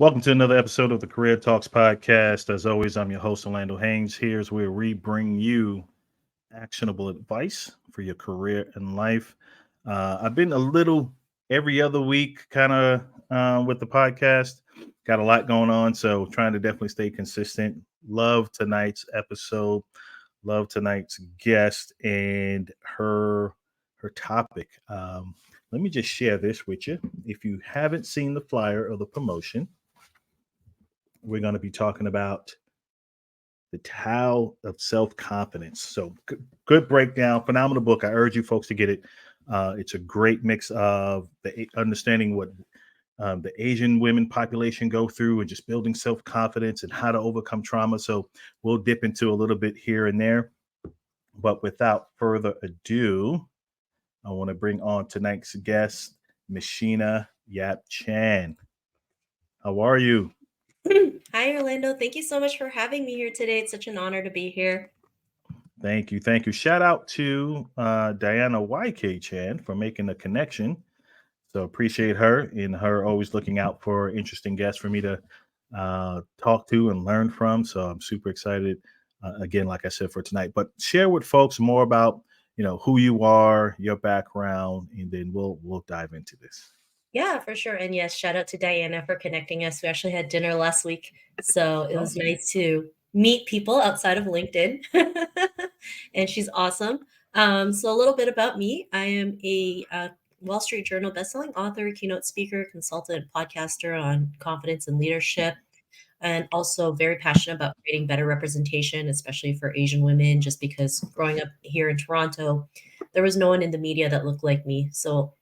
Welcome to another episode of the Career Talks podcast. As always, I'm your host, Orlando Haynes. Here's where we bring you actionable advice for your career and life. I've been a little every other week kind of with the podcast. Got a lot going on, so trying to definitely stay consistent. Love tonight's episode. Love tonight's guest and her topic. Let me just share this with you. If you haven't seen the flyer or the promotion, we're going to be talking about the Tao of Self-Confidence. So good breakdown, phenomenal book. I urge you folks to get it. It's a great mix of understanding what the Asian women population go through and just building self-confidence and how to overcome trauma. So we'll dip into a little bit here and there. But without further ado, I want to bring on tonight's guest, Miss Sheena Yap Chan. How are you? Hi, Orlando. Thank you so much for having me here today. It's such an honor to be here. Thank you. Thank you. Shout out to Diana YK Chan for making the connection. So appreciate her and her always looking out for interesting guests for me to talk to and learn from. So I'm super excited again, like I said, for tonight. But share with folks more about who you are, your background, and then we'll dive into this. Yeah, for sure. And yes, shout out to Diana for connecting us. We actually had dinner last week, so it was nice to meet people outside of LinkedIn. And she's awesome. So a little bit about me. I am a Wall Street Journal bestselling author, keynote speaker, consultant, podcaster on confidence and leadership, and also very passionate about creating better representation, especially for Asian women, just because growing up here in Toronto, there was no one in the media that looked like me. So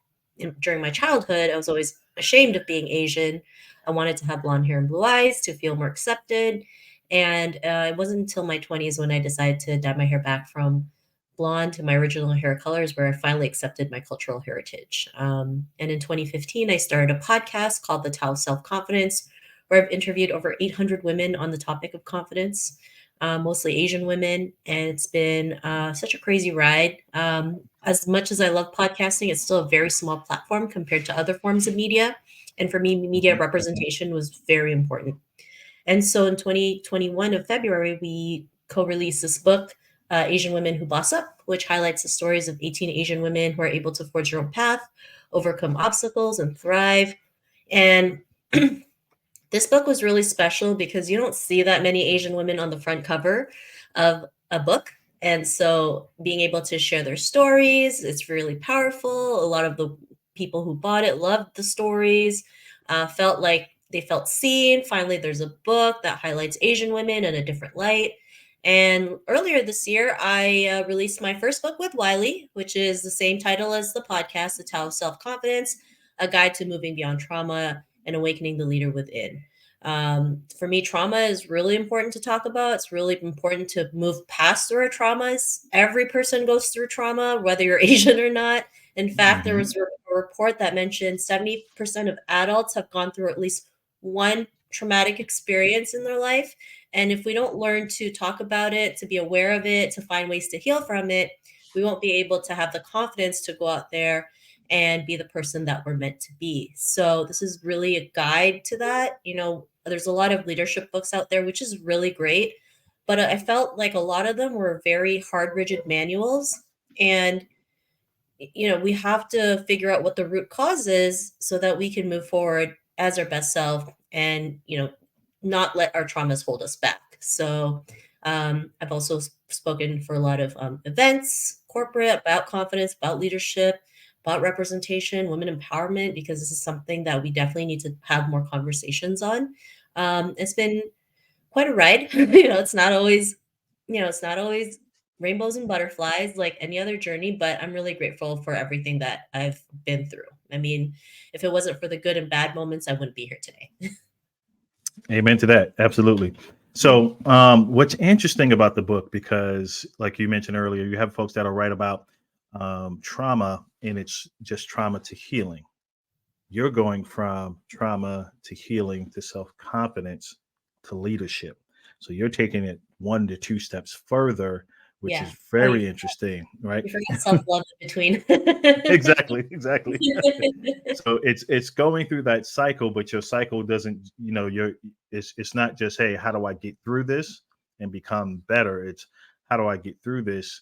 during my childhood, I was always ashamed of being Asian. I wanted to have blonde hair and blue eyes to feel more accepted. And it wasn't until my 20s when I decided to dye my hair back from blonde to my original hair colors where I finally accepted my cultural heritage. And in 2015, I started a podcast called The Tao of Self Confidence, where I've interviewed over 800 women on the topic of confidence, mostly Asian women. And it's been such a crazy ride. As much as I love podcasting, it's still a very small platform compared to other forms of media. And for me, media representation was very important. And so in 2021 of February, we co-released this book, Asian Women Who Boss Up, which highlights the stories of 18 Asian women who are able to forge their own path, overcome obstacles, and thrive. And this book was really special because you don't see that many Asian women on the front cover of a book. And so being able to share their stories, it's really powerful. A lot of the people who bought it loved the stories, felt like they felt seen. Finally, there's a book that highlights Asian women in a different light. And earlier this year, I released my first book with Wiley, which is the same title as the podcast, The Tao of Self Confidence, a guide to moving beyond trauma and awakening the leader within. For me, trauma is really important to talk about. It's really important to move past through our traumas. Every person goes through trauma, whether you're Asian or not. In fact, there was a report that mentioned 70% of adults have gone through at least one traumatic experience in their life. And if we don't learn to talk about it, to be aware of it, to find ways to heal from it, we won't be able to have the confidence to go out there and be the person that we're meant to be. So this is really a guide to that. There's a lot of leadership books out there, which is really great, but I felt like a lot of them were very hard, rigid manuals. And we have to figure out what the root cause is so that we can move forward as our best self and not let our traumas hold us back. So I've also spoken for a lot of events, corporate, about confidence, about leadership, about representation, women empowerment, because this is something that we definitely need to have more conversations on. It's been quite a ride. It's not always rainbows and butterflies like any other journey, but I'm really grateful for everything that I've been through. I mean, if it wasn't for the good and bad moments, I wouldn't be here today. Amen to that. Absolutely. So, what's interesting about the book, because like you mentioned earlier, you have folks that'll write about trauma and it's just trauma to healing. You're going from trauma to healing to self-confidence to leadership. So you're taking it 1 to 2 steps further which Yeah. is Oh, very interesting, right? you forgot self-love in between. Exactly, exactly. So it's going through that cycle, but your cycle doesn't, you're it's not just, hey, how do I get through this and become better? It's how do I get through this,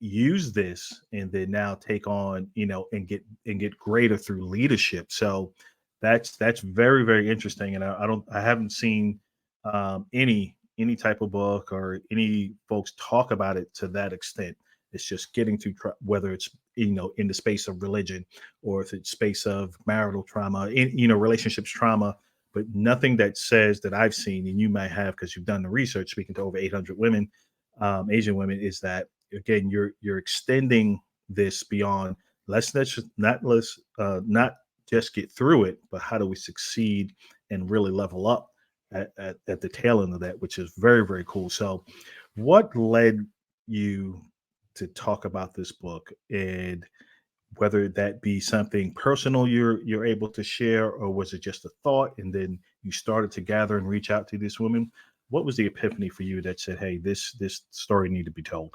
use this, and then now take on, and get greater through leadership. So that's very, very interesting. And I haven't seen any type of book or any folks talk about it to that extent. It's just getting to whether it's in the space of religion, or if it's space of marital trauma, relationships trauma, but nothing that says that I've seen, and you might have because you've done the research, speaking to over 800 women, Asian women, is that again you're extending this beyond, not just get through it, but how do we succeed and really level up at the tail end of that, which is very, very cool. So, what led you to talk about this book, and whether that be something personal you're able to share, or was it just a thought and then you started to gather and reach out to these women? What was the epiphany for you that said, hey, this story need to be told?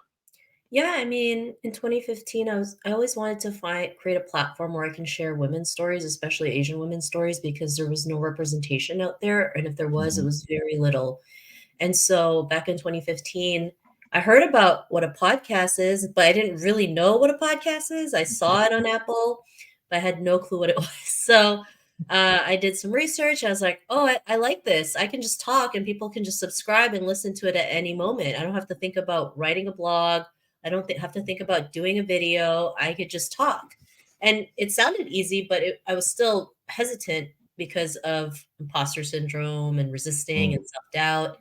Yeah, I mean, in 2015, I always wanted to create a platform where I can share women's stories, especially Asian women's stories, because there was no representation out there, and if there was, it Hmm. was very little. And so back in 2015, I heard about what a podcast is, but I didn't really know what a podcast is. I saw it on Apple, but I had no clue what it was. So I did some research. I was like, oh, I like this. I can just talk and people can just subscribe and listen to it at any moment. I don't have to think about writing a blog. I don't have to think about doing a video. I could just talk. And it sounded easy, but I was still hesitant because of imposter syndrome and resisting Mm. and self doubt.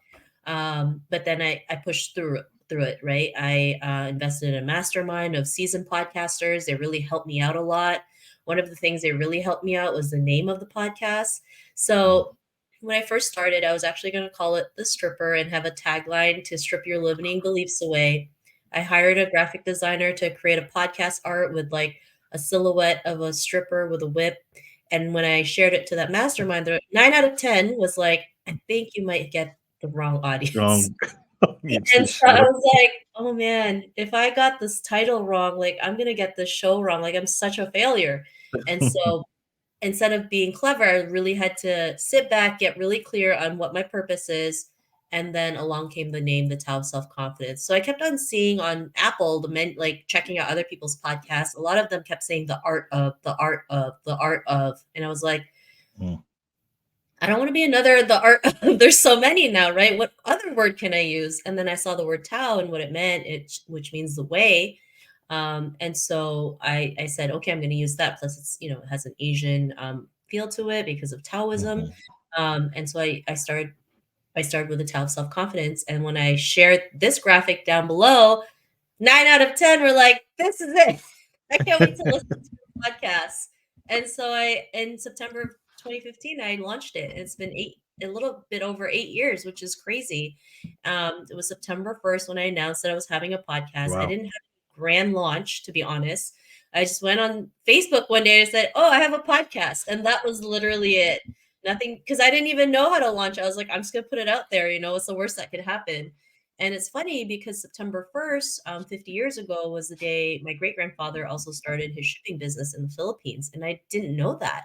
But then I pushed through it, right? I invested in a mastermind of seasoned podcasters. They really helped me out a lot. One of the things they really helped me out was the name of the podcast. Mm. So when I first started, I was actually going to call it The Stripper and have a tagline to strip your limiting beliefs away. I hired a graphic designer to create a podcast art with like a silhouette of a stripper with a whip. And when I shared it to that mastermind, 9 out of 10 was like, I think you might get the wrong audience. Strong. It's And for so I sure. was like, "Oh, man, if I got this title wrong, like, I'm gonna get this show wrong, like, I'm such a failure." And so, instead of being clever, I really had to sit back, get really clear on what my purpose is, and then along came the name, The Tao of Self-Confidence. So I kept on seeing on Apple, like, checking out other people's podcasts, a lot of them kept saying "the art of, the art of, the art of," and I was like, Mm. I don't want to be another the art of, there's so many now, right? What other word can I use? And then I saw the word Tao and what it meant, which means the way. And so I said, okay, I'm going to use that. Plus, it has an Asian feel to it because of Taoism. Mhm. And so I started with the Tao of Self Confidence. And when I shared this graphic down below, 9 out of 10 were like, this is it. I can't wait to listen to the podcast. And so in September of 2015, I launched it. It's been a little bit over 8 years, which is crazy. It was September 1st when I announced that I was having a podcast. I Wow. didn't have a grand launch, to be honest. I just went on Facebook one day and said, oh, I have a podcast. And that was literally it. Nothing, because I didn't even know how to launch. I was like, I'm just going to put it out there. What's the worst that could happen? And it's funny because September 1st, 50 years ago, was the day my great grandfather also started his shipping business in the Philippines. And I didn't know that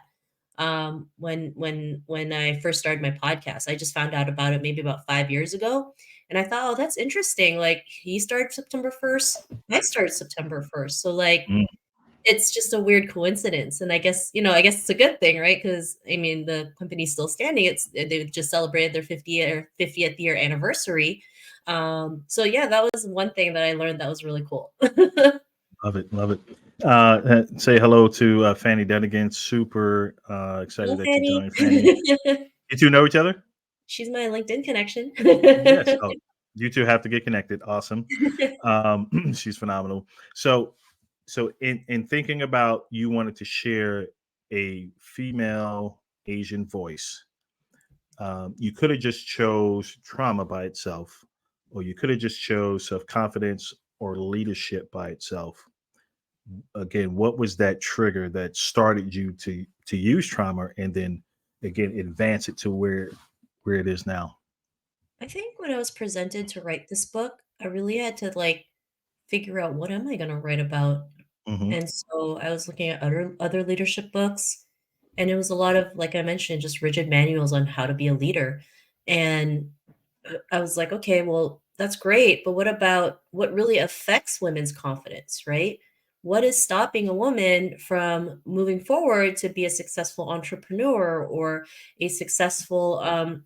when I first started my podcast. I just found out about it maybe about 5 years ago. And I thought, oh, that's interesting. Like he started September 1st, I started September 1st. So like Mm. it's just a weird coincidence. And I guess it's a good thing, right? Because I mean, the company's still standing. They just celebrated their 50th year anniversary. So yeah, that was one thing that I learned that was really cool. Love it, love it. Say hello to Fanny Dunnigan. Super Hello, excited that you Fanny. joined, Fanny. You two know each other? She's my LinkedIn connection. Yes. Oh, you two have to get connected. Awesome. She's phenomenal. So in thinking about, you wanted to share a female Asian voice. You could have just chose trauma by itself, or you could have just chose self confidence or leadership by itself. Again, what was that trigger that started you to use trauma, and then again advance it to where it is now? I think when I was presented to write this book, I really had to like figure out what am I going to write about. Hmm. And so I was looking at other leadership books, and it was a lot of, like I mentioned, just rigid manuals on how to be a leader. And I was like, okay, well, that's great, but what about what really affects women's confidence, right? What is stopping a woman from moving forward to be a successful entrepreneur or a successful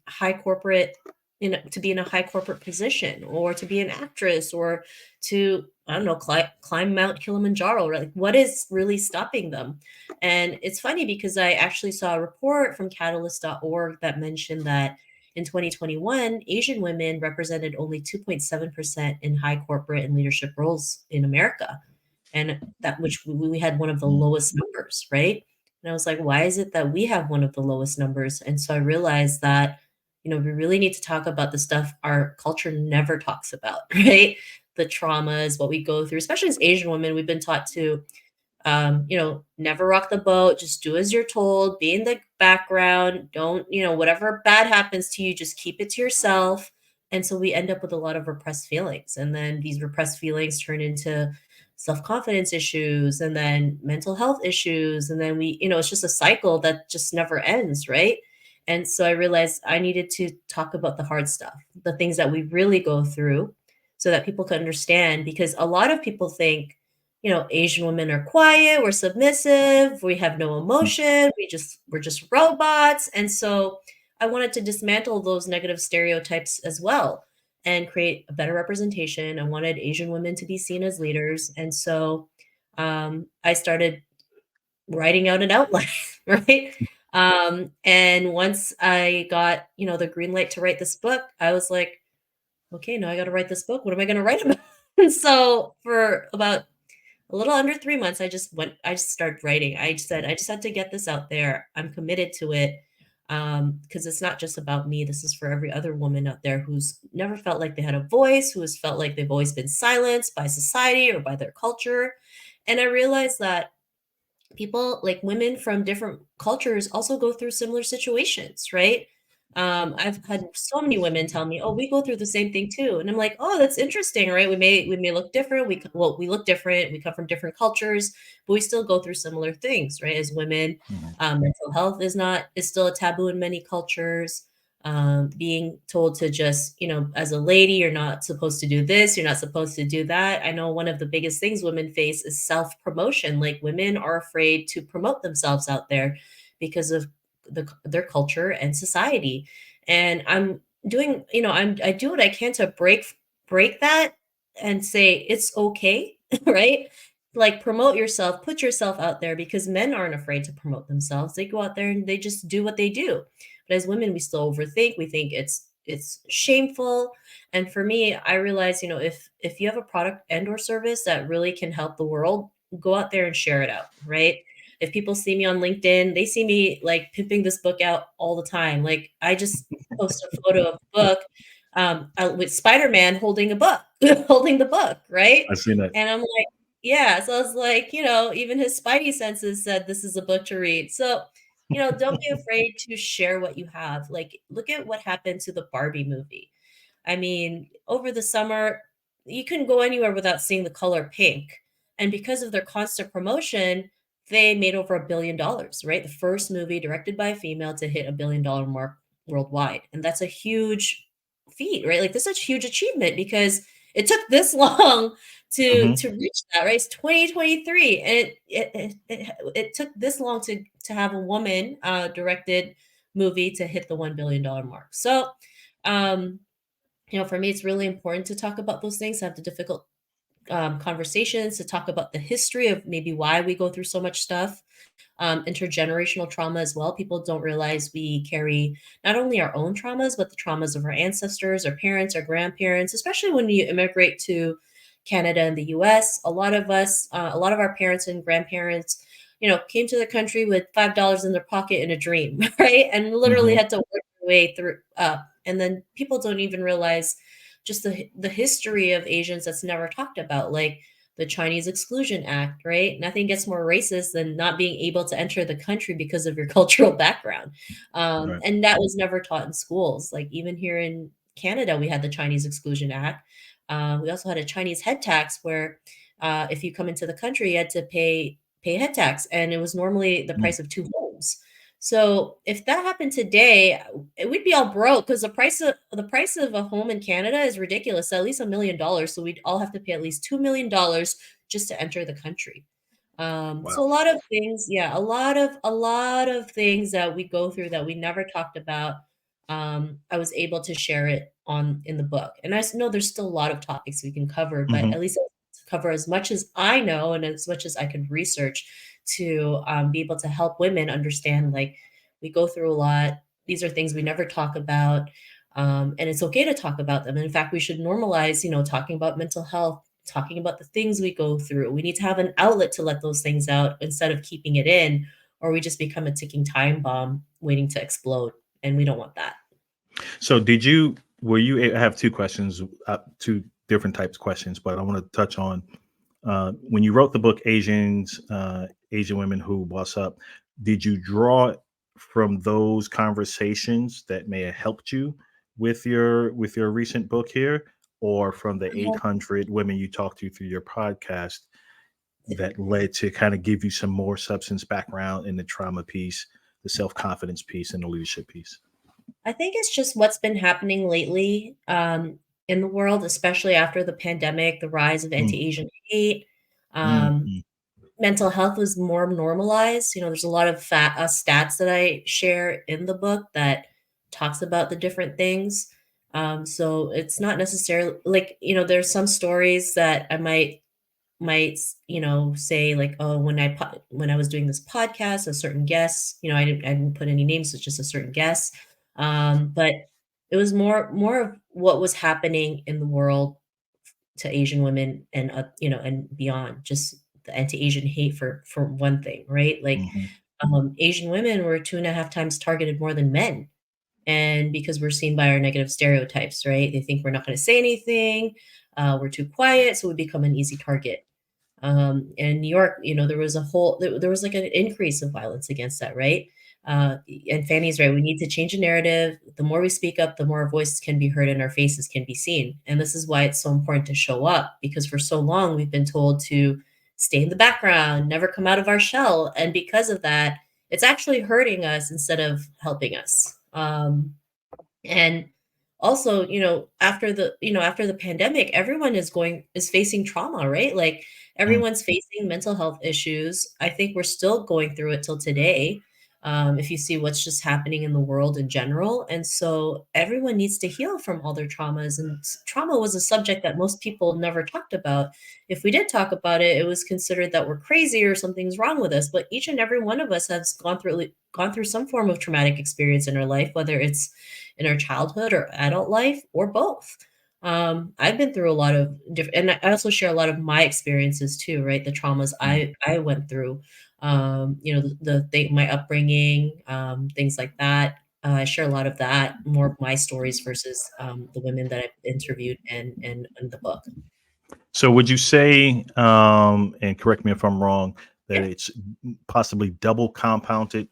high corporate, to be in a high corporate position or to be an actress or to, I don't know, climb Mount Kilimanjaro? Like, what is really stopping them? And it's funny because I actually saw a report from catalyst.org that mentioned that in 2021, Asian women represented only 2.7% in high corporate and leadership roles in America. And that, which we had one of the lowest numbers, right? And I was like, why is it that we have one of the lowest numbers? And so I realized that, we really need to talk about the stuff our culture never talks about, right? The traumas, what we go through, especially as Asian women, we've been taught to never rock the boat, just do as you're told, be in the background, don't, whatever bad happens to you, just keep it to yourself. And so we end up with a lot of repressed feelings. And then these repressed feelings turn into self-confidence issues and then mental health issues. And then it's just a cycle that just never ends, right? And so I realized I needed to talk about the hard stuff, the things that we really go through so that people can understand, because a lot of people think, Asian women are quiet, we're submissive, we have no emotion, we're just robots. And so I wanted to dismantle those negative stereotypes as well and create a better representation. I wanted Asian women to be seen as leaders. And so I started writing out an outline, right? And once I got, the green light to write this book, I was like, okay, now I got to write this book. What am I going to write about? So for about a little under 3 months, I just started writing. I said, I just had to get this out there. I'm committed to it. Because it's not just about me. This is for every other woman out there who's never felt like they had a voice, who has felt like they've always been silenced by society or by their culture. And I realized that people, like women from different cultures, also go through similar situations, right? I've had so many women tell me, "Oh, we go through the same thing too," and I'm like, "Oh, that's interesting, right? We may look different. We look different. We come from different cultures, but we still go through similar things, right? As women, Hmm. mental health is still a taboo in many cultures. Being told to just, as a lady, you're not supposed to do this, you're not supposed to do that. I know one of the biggest things women face is self promotion. Like women are afraid to promote themselves out there because of their culture and society. And I'm doing, I do what I can to break that and say it's okay, right? Like promote yourself, put yourself out there, because men aren't afraid to promote themselves. They go out there and they just do what they do. But as women, we still overthink. We think it's shameful. And for me, I realize, if you have a product and or service that really can help the world, go out there and share it out, right? If people see me on LinkedIn, they see me like pimping this book out all the time. Like I just post a photo of the book with Spider-Man holding a book, holding the book, right? I seen that. And I'm like, yeah. So I was like, even his spidey senses said this is a book to read. So don't be afraid to share what you have. Like, look at what happened to the Barbie movie. I mean, over the summer, you couldn't go anywhere without seeing the color pink. And because of their constant promotion, they made over $1 billion, right? The first movie directed by a female to hit $1 billion mark worldwide. And that's a huge feat, right? Like, this is a huge achievement because it took this long to Hmm. to reach that, right? It's 2023, and it took this long to have a woman directed movie to hit the $1 billion mark. So, um, for me, it's really important to talk about those things, have the difficult conversations, to talk about the history of maybe why we go through so much stuff, intergenerational trauma as well. People don't realize we carry not only our own traumas, but the traumas of our ancestors, our parents, our grandparents, especially when you immigrate to Canada and the US. A lot of us, a lot of our parents and grandparents, came to the country with $5 in their pocket and a dream, right? And literally Hmm. had to work their way through up. And then people don't even realize just the history of Asians that's never talked about, like the Chinese Exclusion Act, right? Nothing gets more racist than not being able to enter the country because of your cultural background. Right. And that was never taught in schools. Like even here in Canada, we had the Chinese Exclusion Act. We also had a Chinese head tax where if you come into the country, you had to pay head tax, and it was normally the Mm. price of two homes. So if that happened today, we'd be all broke because the price of a home in Canada is ridiculous, at least $1 million. So we'd all have to pay at least $2 million just to enter the country. So Wow. a lot of things, yeah, a lot of things that we go through that we never talked about. I was able to share it on in the book, and know there's still a lot of topics we can cover, but Hmm. at least to cover as much as I know and as much as I could research to be able to help women understand. Like, we go through a lot. These are things we never talk about, and it's okay to talk about them. And in fact, we should normalize, talking about mental health, talking about the things we go through. We need to have an outlet to let those things out instead of keeping it in, or we just become a ticking time bomb waiting to explode. And we don't want that. So were you, I have two questions, two different types of questions, but I want to touch on when you wrote the book Asian Women Who Boss Up, did you draw from those conversations that may have helped you with your recent book here, or from the 800 women you talked to through your podcast that led to kind of give you some more substance background in the trauma piece, the self-confidence piece, and the leadership piece? I think it's just what's been happening lately in the world, especially after the pandemic, the rise of Mm, anti-Asian hate. mm, Um, mm, Mental health was more normalized. There's a lot of stats that I share in the book that talks about the different things. So it's not necessarily like, there's some stories that I might say, like, oh, when I was doing this podcast, a certain guest, I didn't put any names, it's just a certain guest. But it was more of what was happening in the world to Asian women and and beyond, just the anti-Asian hate for one thing, right? Like, mhm, Asian women were 2.5 times targeted more than men, and because we're seen by our negative stereotypes, right? They think we're not going to say anything, we're too quiet, so we become an easy target. In New York, there was like an increase of violence against that, right? And Fanny's right. We need to change the narrative. The more we speak up, the more our voices can be heard and our faces can be seen. And this is why it's so important to show up, because for so long we've been told to stay in the background, never come out of our shell. And because of that, it's actually hurting us instead of helping us. And also, after the pandemic, everyone is facing trauma, right? Like, mm. everyone's facing mental health issues. I think we're still going through it till today. If you see what's just happening in the world in general. And so everyone needs to heal from all their traumas. And trauma was a subject that most people never talked about. If we did talk about it, it was considered that we're crazy or something's wrong with us. But each and every one of us has gone through some form of traumatic experience in our life, whether it's in our childhood or adult life or both. I've been through a lot of different, and I also share a lot of my experiences too, right? The traumas Mm. I went through, the thing, my upbringing, things like that. I share a lot of that, more of my stories versus the women that I've interviewed and the book. So would you say, and correct me if I'm wrong, that Yeah, it's possibly double compounded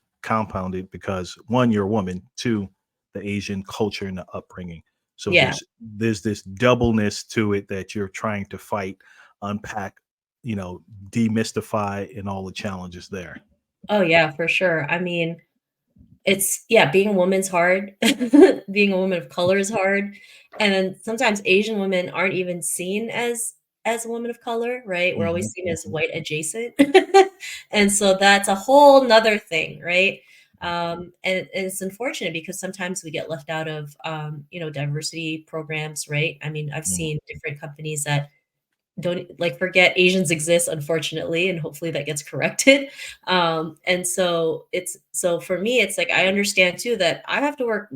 because one, you're a woman, two, the Asian culture and the upbringing. So yeah. there's this doubleness to it that you're trying to fight, unpack, demystify, and all the challenges there. Oh yeah, for sure. I mean, it's yeah, being a woman's hard. Being a woman of color is hard, and then sometimes Asian women aren't even seen as a woman of color, right? We're always Mhm, seen as mhm, white adjacent. And so that's a whole 'nother thing, right? And it's unfortunate because sometimes we get left out of, diversity programs, right? I mean, I've mhm, seen different companies that don't, like, forget Asians exist, unfortunately, and hopefully that gets corrected. And so for me, it's like I understand too that I have to work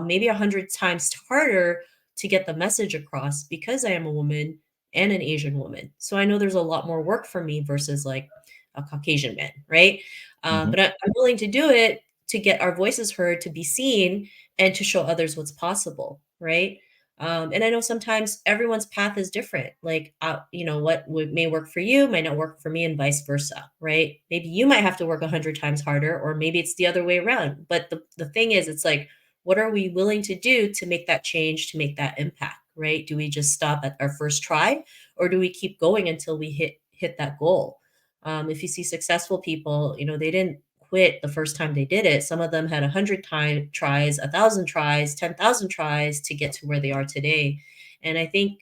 maybe 100 times harder to get the message across because I am a woman and an Asian woman. So I know there's a lot more work for me versus like a Caucasian man, right? mhm. But I'm willing to do it to get our voices heard, to be seen, and to show others what's possible, right? And I know sometimes everyone's path is different. Like, may work for you might not work for me, and vice versa, right? Maybe you might have to work 100 times harder, or maybe it's the other way around. But the thing is, it's like, what are we willing to do to make that change, to make that impact, right? Do we just stop at our first try, or do we keep going until we hit that goal? If you see successful people, they didn't quit the first time they did it. Some of them had 100 tries, 1,000 tries, 10,000 tries to get to where they are today. And I think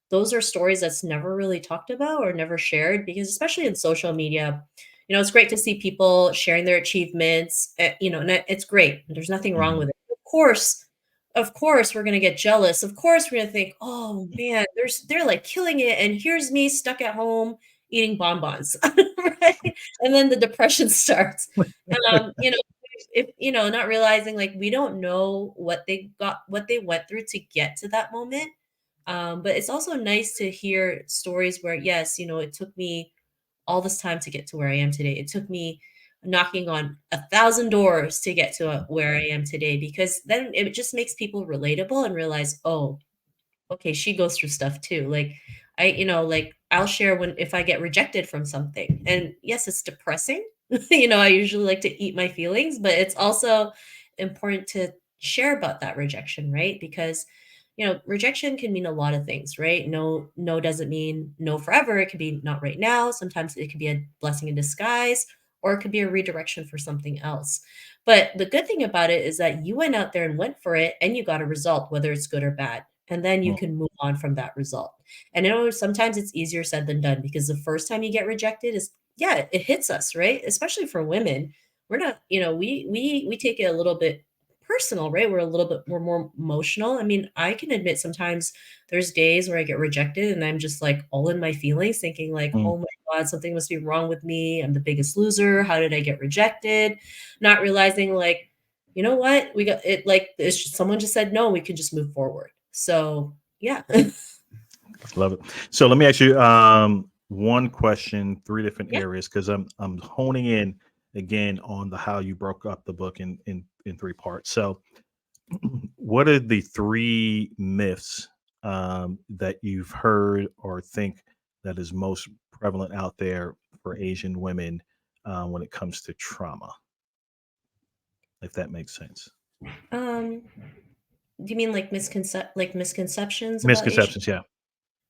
those are stories that's never really talked about or never shared, because especially in social media, it's great to see people sharing their achievements, and it's great. There's nothing wrong Mhm. with it. Of course, we're gonna get jealous. Of course, we're gonna think, "Oh man, they're like killing it, and here's me stuck at home eating bonbons," right? And then the depression starts. Um, you know, if not realizing, like, we don't know what they went through to get to that moment. But it's also nice to hear stories where, yes, it took me all this time to get to where I am today. It took me knocking on 1,000 doors to get to where I am today, because then it just makes people relatable and realize, oh, okay, she goes through stuff too. Like, like, I'll share when if I get rejected from something. And yes, it's depressing. I usually like to eat my feelings, but it's also important to share about that rejection, right? Because rejection can mean a lot of things, right? No doesn't mean no forever. It could be not right now. Sometimes it could be a blessing in disguise, or it could be a redirection for something else. But the good thing about it is that you went out there and went for it, and you got a result, whether it's good or bad. And then you Mm. can move on from that result. And sometimes it's easier said than done, because the first time you get rejected is, yeah, it hits us, right? Especially for women. We're not, we take it a little bit personal, right? We're more emotional. I mean, I can admit sometimes there's days where I get rejected and I'm just like all in my feelings, thinking like, Mm. oh my God, something must be wrong with me. I'm the biggest loser. How did I get rejected? Not realizing, like, you know what? We got it, like, someone just said no, we could just move forward. So yeah. Love it. So let me ask you one question, three different Yeah. areas, because I'm honing in again on the how you broke up the book in three parts. So what are the three myths that you've heard or think that is most prevalent out there for Asian women when it comes to trauma, if that makes sense? Um, do you mean like misconceptions about Asian? Misconceptions, yeah.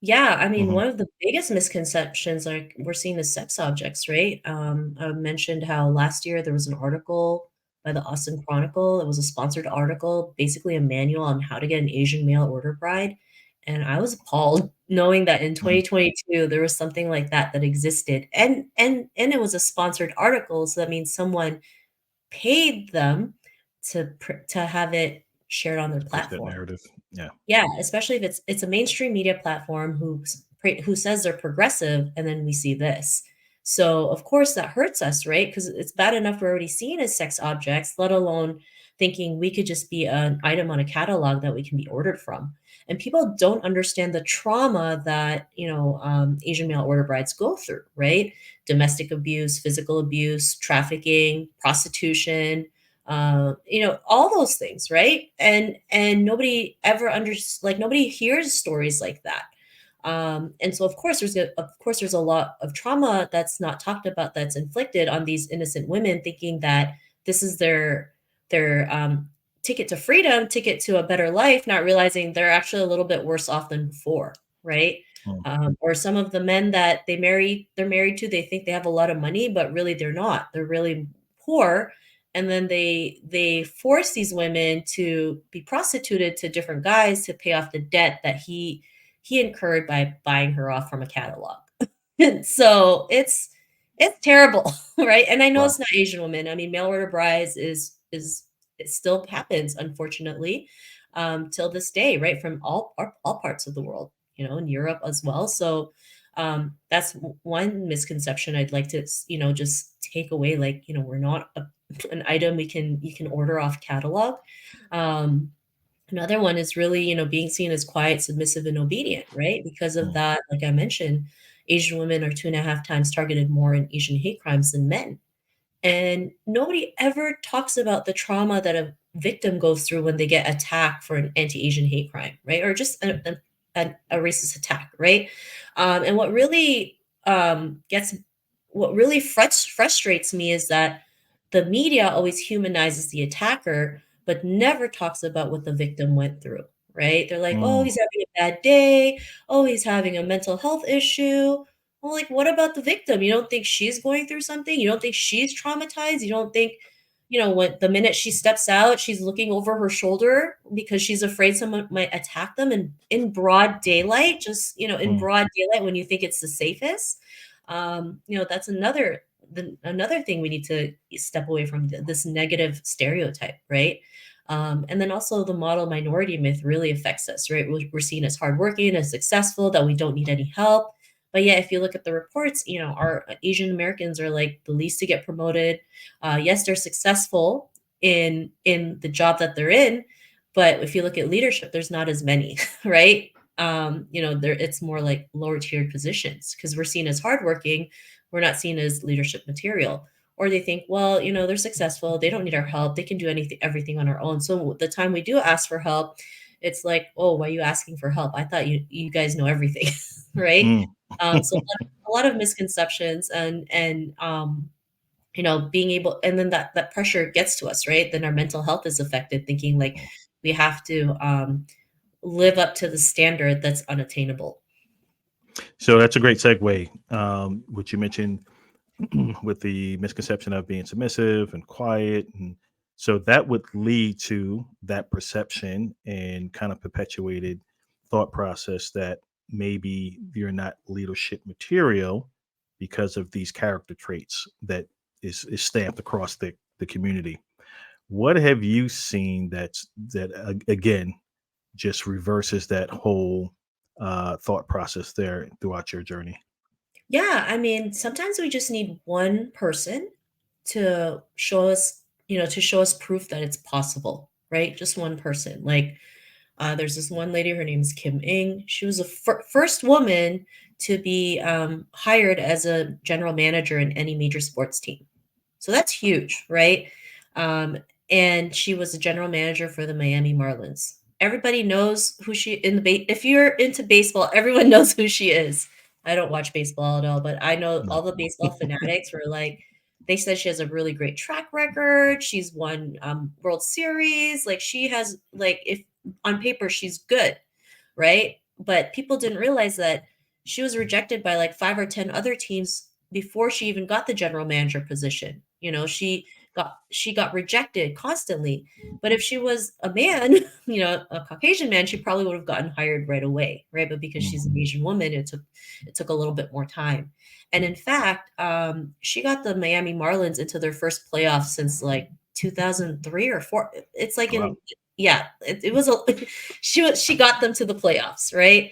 Yeah, I mean, Hmm. one of the biggest misconceptions, like, we're seeing as sex objects, right? I mentioned how last year there was an article by the Austin Chronicle. It was a sponsored article, basically a manual on how to get an Asian mail order bride. And I was appalled knowing that in Hmm. 2022 there was something like that existed. And it was a sponsored article, so that means someone paid them to have it shared on their To push that platform. narrative. Yeah. Yeah, especially if it's a mainstream media platform who says they're progressive, and then we see this. So, of course, that hurts us, right? Because it's bad enough we're already seen as sex objects, let alone thinking we could just be an item on a catalog that we can be ordered from. And people don't understand the trauma that, Asian male order brides go through, right? Domestic abuse, physical abuse, trafficking, prostitution, all those things, right? And nobody ever like, nobody hears stories like that. And so, of course there's a lot of trauma that's not talked about, that's inflicted on these innocent women, thinking that this is their ticket to freedom, ticket to a better life, not realizing they're actually a little bit worse off than before, right? Mm. Or some of the men that they're married to, they think they have a lot of money, but really they're not. They're really poor, and then they force these women to be prostituted to different guys to pay off the debt that he incurred by buying her off from a catalog. And so it's terrible, right? And I know Wow. it's not Asian women. I mean, mail order brides is it still happens, unfortunately, till this day, right? From all parts of the world, in Europe as well. So that's one misconception I'd like to, just take away. Like, we're not an item you can order off catalog. Um, Another one is really, being seen as quiet, submissive, and obedient, right? Because of Mm. that, like I mentioned, Asian women are 2.5 times targeted more in Asian hate crimes than men. And nobody ever talks about the trauma that a victim goes through when they get attacked for an anti-Asian hate crime, right? Or just a racist attack, right? And what really frustrates me is that the media always humanizes the attacker, but never talks about what the victim went through, right? They're like, "Oh, Mm, he's having a bad day. Oh, he's having a mental health issue." Well, like, what about the victim? You don't think she's going through something? You don't think she's traumatized? You don't think, when the minute she steps out, she's looking over her shoulder because she's afraid someone might attack them in broad daylight, just, in mm, broad daylight when you think it's the safest. That's another thing we need to step away from, this negative stereotype, right? And then also the model minority myth really affects us, right? We're seen as hardworking, as successful, that we don't need any help. But yeah, if you look at the reports, our Asian Americans are like the least to get promoted. Yes, they're successful in the job that they're in, but if you look at leadership, there's not as many, right? There it's more like lower tiered positions because we're seen as hardworking, we're not seen as leadership material. Or they think, well, they're successful, they don't need our help, they can do anything, everything on our own. So the time we do ask for help, it's like, oh, why are you asking for help? I thought you guys know everything, right? mm. So a lot of misconceptions and being able, and then that pressure gets to us, right? Then our mental health is affected, thinking like we have to live up to the standard that's unattainable. So that's a great segue. What you mentioned with the misconception of being submissive and quiet, and so that would lead to that perception and kind of perpetuated thought process that maybe you're not leadership material because of these character traits that is stamped across the community. What have you seen again just reverses that whole thought process there throughout your journey? Yeah, I mean, sometimes we just need one person to show us proof that it's possible, right? Just one person. Like, there's this one lady, her name is Kim Ing. She was the first woman to be hired as a general manager in any major sports team. So that's huge, right? Um, and she was a general manager for the Miami Marlins. Everybody knows who she in the if you're into baseball, everyone knows who she is. I don't watch baseball at all, but I know No. all the baseball fanatics were like, they said she has a really great track record. She's won World Series. Like she has, like, if on paper she's good, right? But people didn't realize that she was rejected by like 5 or 10 other teams before she even got the general manager position. She got rejected constantly. But if she was a man, a Caucasian man, she probably would have gotten hired right away, right? But because she's an Mhm. Asian woman, it took a little bit more time. And in fact, she got the Miami Marlins into their first playoffs since like 2003 or 4. It's like Wow. in yeah, it was a she got them to the playoffs, right?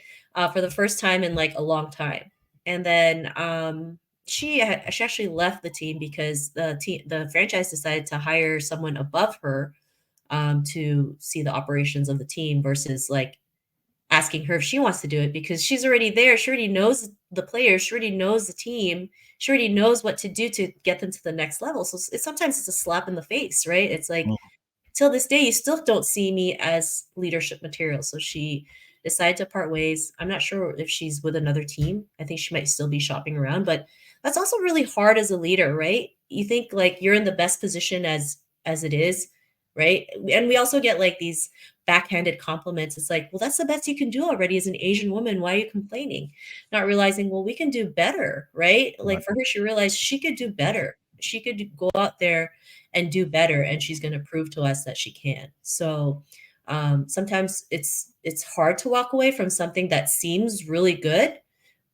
For the first time in like a long time. And then she actually left the team because the franchise decided to hire someone above her to see the operations of the team versus like asking her if she wants to do it because she's already there. She already knows the players. She already knows the team. She already knows what to do to get them to the next level. So sometimes it's a slap in the face, right? It's like, Mm. till this day, you still don't see me as leadership material. So she decided to part ways. I'm not sure if she's with another team. I think she might still be shopping around, but that's also really hard as a leader, right? You think like you're in the best position as it is, right? And we also get like these backhanded compliments. It's like, well, that's the best you can do already as an Asian woman. Why are you complaining? Not realizing, well, we can do better, right? Right. Like for her, she realized she could do better. She could go out there and do better, and she's going to prove to us that she can. So sometimes it's hard to walk away from something that seems really good,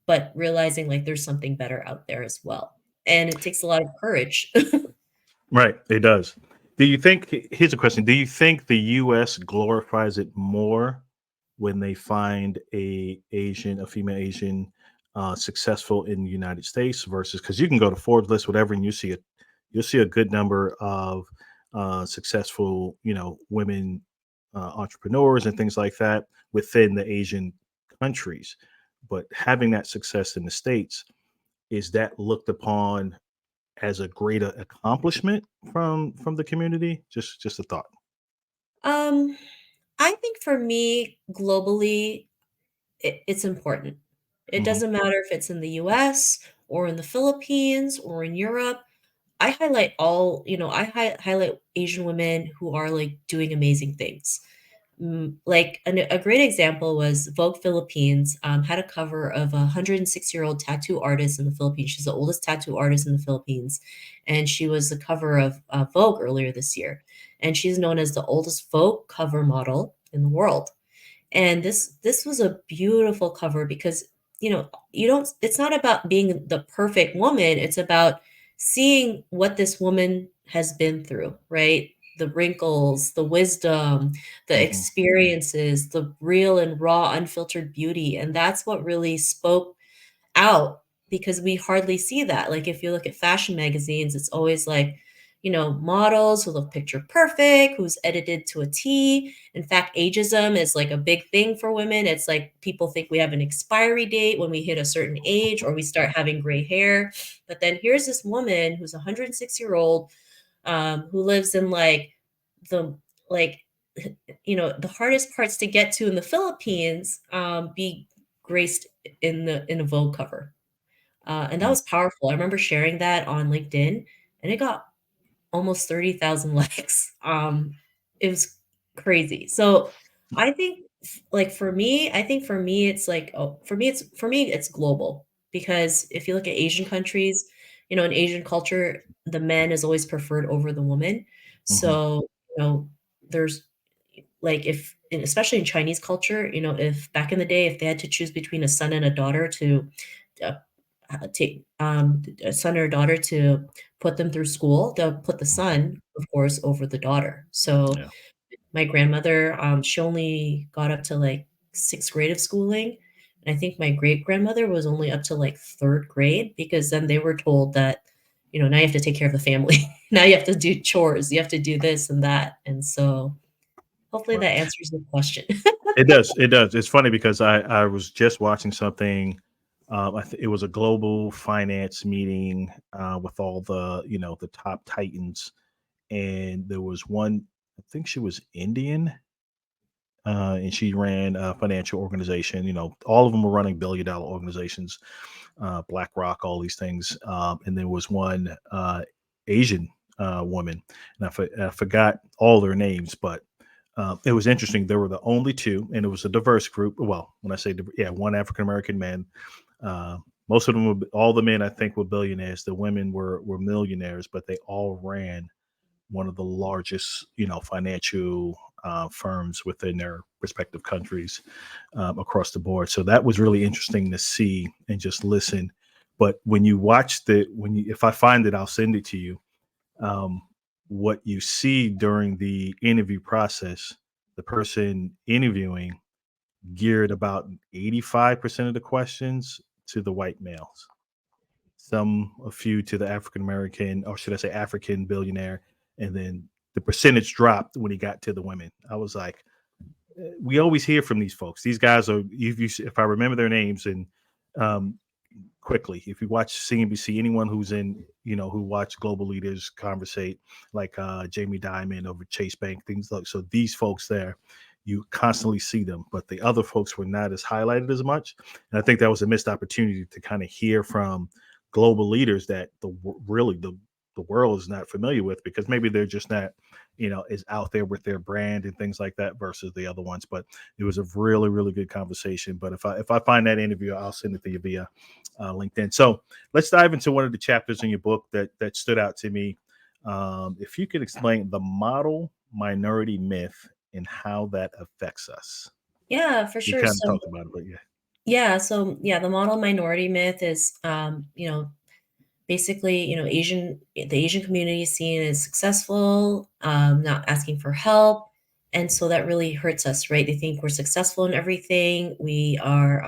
but realizing like there's something better out there as well, and it takes a lot of courage. Right. It does. Do you think? Here's a question: do you think the U.S. glorifies it more when they find a female Asian, successful in the United States versus because you can go to Forbes list, whatever, and you'll see a good number of successful, women entrepreneurs and things like that within the Asian countries. But having that success in the states, is that looked upon as a greater accomplishment from the community? Just a thought. um I think for me globally, it's important. It Hmm. doesn't matter if it's in the US or in the Philippines or in Europe. I highlight all, I highlight Asian women who are like doing amazing things. Like a great example was Vogue Philippines had a cover of a 106-year-old tattoo artist in the Philippines. She's the oldest tattoo artist in the Philippines, and she was the cover of Vogue earlier this year. And she's known as the oldest Vogue cover model in the world. And this was a beautiful cover because, you don't it's not about being the perfect woman, it's about seeing what this woman has been through, right? The wrinkles, the wisdom, the Hmm. experiences, the real and raw unfiltered beauty, and that's what really spoke out because we hardly see that. Like if you look at fashion magazines, it's always like, models who look picture perfect, who's edited to a T. In fact, ageism is like a big thing for women. It's like people think we have an expiry date when we hit a certain age or we start having gray hair. But then here's this woman who's a 106-year-old who lives in the like the hardest parts to get to in the Philippines, be graced in a Vogue cover. And that was powerful. I remember sharing that on LinkedIn, and it got almost 30,000 likes. It was crazy. So I think for me, it's like, oh, for me, it's global because if you look at Asian countries, in Asian culture, the man is always preferred over the woman. Hmm. So, there's like if, and especially in Chinese culture, if back in the day, if they had to choose between a son and a daughter to uh, take a son or a daughter to put them through school, they'll put the son, of course, over the daughter. So Yeah. my grandmother, she only got up to like sixth grade of schooling. And I think my great grandmother was only up to like third grade because then they were told that, now you have to take care of the family. Now you have to do chores. You have to do this and that. And so hopefully that Right. answers the question. It does. It does. It's funny because I was just watching something. It was a global finance meeting with all the top titans, and there was one. I think she was Indian, and she ran a financial organization. All of them were running billion-dollar organizations, BlackRock, all these things. And there was one Asian woman, and I forgot all their names, but it was interesting. There were the only two, and it was a diverse group. Well, when I say yeah, one African American man. Uh, Most of them, all the men I think were billionaires. The women were millionaires, but they all ran one of the largest, financial firms within their respective countries across the board. So that was really interesting to see and just listen. But when you watch if I find it, I'll send it to you. Um, what you see during the interview process, the person interviewing geared about 85% of the questions to the white males, a few to the African American, or should I say African billionaire, and then the percentage dropped when he got to the women. I was like, we always hear from these folks. These guys are, if I remember their names, and um, quickly, if you watch CNBC, anyone who's who watch global leaders conversate, like Jamie Dimon over Chase Bank, things like so. These folks there, you constantly see them, but the other folks were not as highlighted as much. And I think that was a missed opportunity to kind of hear from global leaders that really the world is not familiar with, because maybe they're just not is out there with their brand and things like that versus the other ones. But it was a really, really good conversation. But if I find that interview, I'll send it to you via LinkedIn. So let's dive into one of the chapters in your book that stood out to me. If you could explain the model minority myth and how that affects us. Yeah, for We sure. kind of So talked about it, but yeah. the model minority myth is, basically, the Asian community is seen as successful, not asking for help, and so that really hurts us, right? They think we're successful in everything. We are,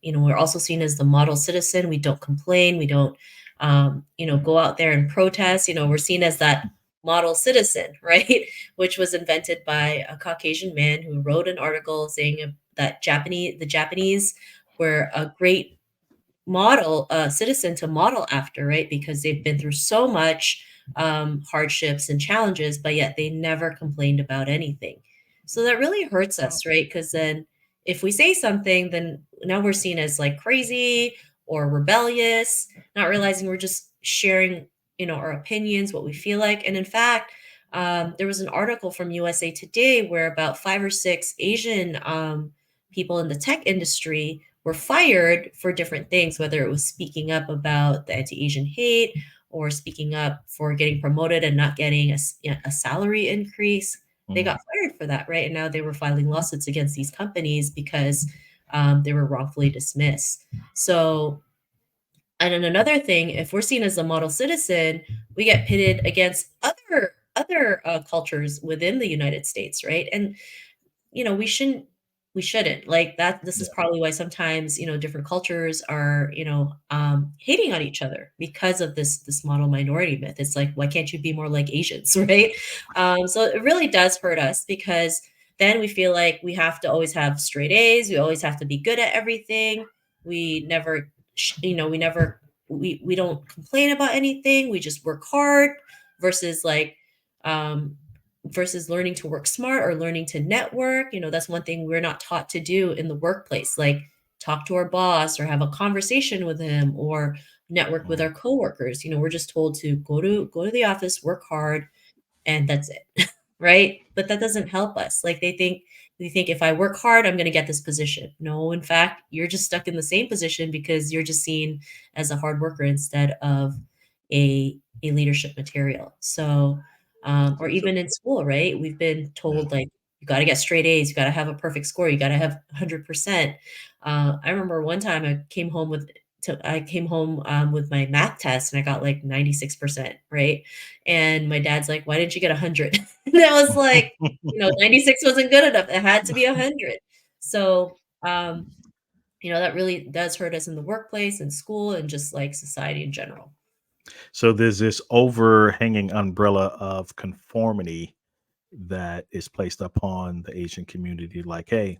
we're also seen as the model citizen. We don't complain. We don't, go out there and protest. We're seen as that model citizen, right? Which was invented by a Caucasian man who wrote an article saying that the Japanese were a great model citizen to model after, right? Because they've been through so much hardships and challenges, but yet they never complained about anything. So that really hurts Wow. us, right? Because then if we say something, then now we're seen as like crazy or rebellious, not realizing we're just sharing, our opinions, what we feel like. And in fact, There was an article from USA Today where about 5 or 6 Asian people in the tech industry were fired for different things, whether it was speaking up about the anti-Asian hate or speaking up for getting promoted and not getting a salary increase. They Mm, got fired for that, right? And now they were filing lawsuits against these companies because they were wrongfully dismissed. So, and then another thing, if we're seen as a model citizen, we get pitted against other cultures within the United States, right? And we shouldn't like that. This is yeah. probably why sometimes different cultures are hating on each other because of this model minority myth. It's like, why can't you be more like Asians? Right? So it really does hurt us because then we feel like we have to always have straight A's, we always have to be good at everything. We never we don't complain about anything, we just work hard versus like um versus learning to work smart or learning to network. That's one thing we're not taught to do in the workplace, like talk to our boss or have a conversation with him or network with Mm, our coworkers. We're just told to go to the office, work hard, and that's it. Right? But that doesn't help us. Like they think if I work hard, I'm going to get this position. No, in fact, you're just stuck in the same position because you're just seen as a hard worker instead of a leadership material. So, or so even in school, right? We've been yeah. told like you got to get straight A's, you got to have a perfect score, you got to have 100%. I remember one time I came home with my math test and I got like 96%, right? And my dad's like, "Why didn't you get 100?" And I was like, 96 wasn't good enough. It had to be 100. So, that really does hurt us in the workplace and school and just like society in general. So there's this overhanging umbrella of conformity that is placed upon the Asian community. Like, hey,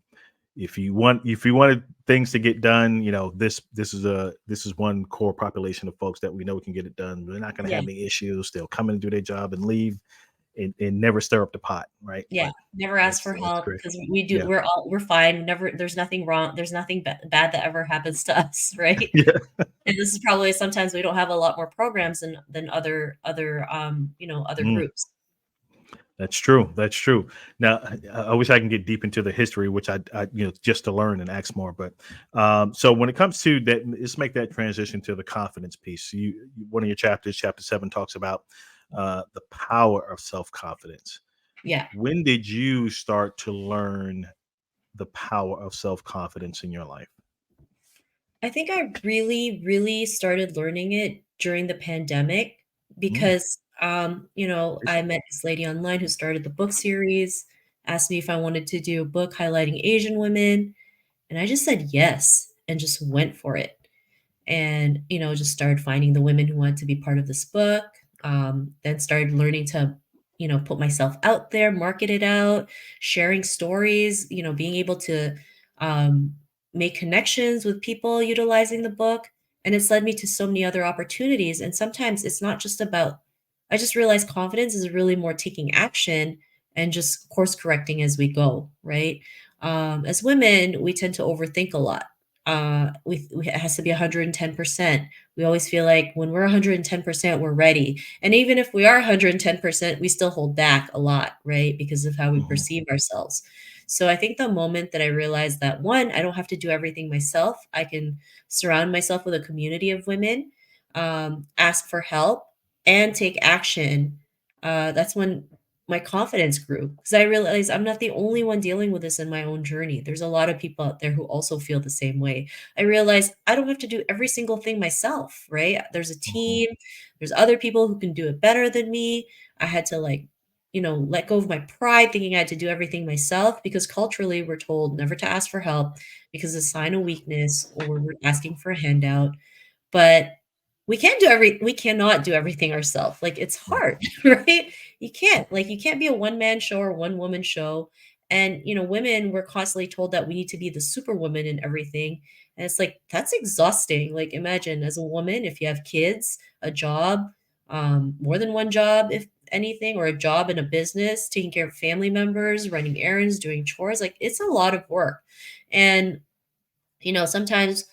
if you wanted things to get done, this is one core population of folks that we know can get it done. They're not going to Yeah. have any issues. They'll come in and do their job and leave, and never stir up the pot, right? Yeah. But Never ask for that's help great. because Yeah, we're fine. Never there's nothing wrong. There's nothing bad that ever happens to us, right? yeah. And this is probably sometimes we don't have a lot more programs than other Mm, groups. that's true. That's true. Now, I wish I can get deep into the history, which I just to learn and ask more. But so when it comes to that, let's make that transition to the confidence piece. One of your chapters, chapter 7, talks about the power of self confidence. Yeah. When did you start to learn the power of self confidence in your life? I think I really, really started learning it during the pandemic Mm, because, I met this lady online who started the book series, asked me if I wanted to do a book highlighting Asian women, and I just said yes and just went for it. And just started finding the women who wanted to be part of this book. Then started learning to put myself out there, market it out, sharing stories, being able to um, make connections with people utilizing the book. And it's led me to so many other opportunities. And sometimes it's not just about, I just realized confidence is really more taking action and just course correcting as we go, right? As women, we tend to overthink a lot. It has to be 110%. We always feel like when we're 110%, we're ready. And even if we are 110%, we still hold back a lot, right? Because of how we mhm, perceive ourselves. So I think the moment that I realized that one, I don't have to do everything myself, I can surround myself with a community of women, ask for help, and take action. That's when my confidence grew because I realized I'm not the only one dealing with this in my own journey. There's a lot of people out there who also feel the same way. I realized I don't have to do every single thing myself, right? There's a mhm, team, there's other people who can do it better than me. I had to let go of my pride thinking I had to do everything myself because culturally we're told never to ask for help because it's a sign of weakness or we're asking for a handout. But we cannot do everything ourselves. Like, it's right. hard, right? You can't be a one-man show or one-woman show, and, women, we're constantly told that we need to be the superwoman in everything, and it's like, that's exhausting. Like, imagine as a woman, if you have kids, a job, more than one job, if anything, or a job in a business, taking care of family members, running errands, doing chores, like, it's a lot of work, and sometimes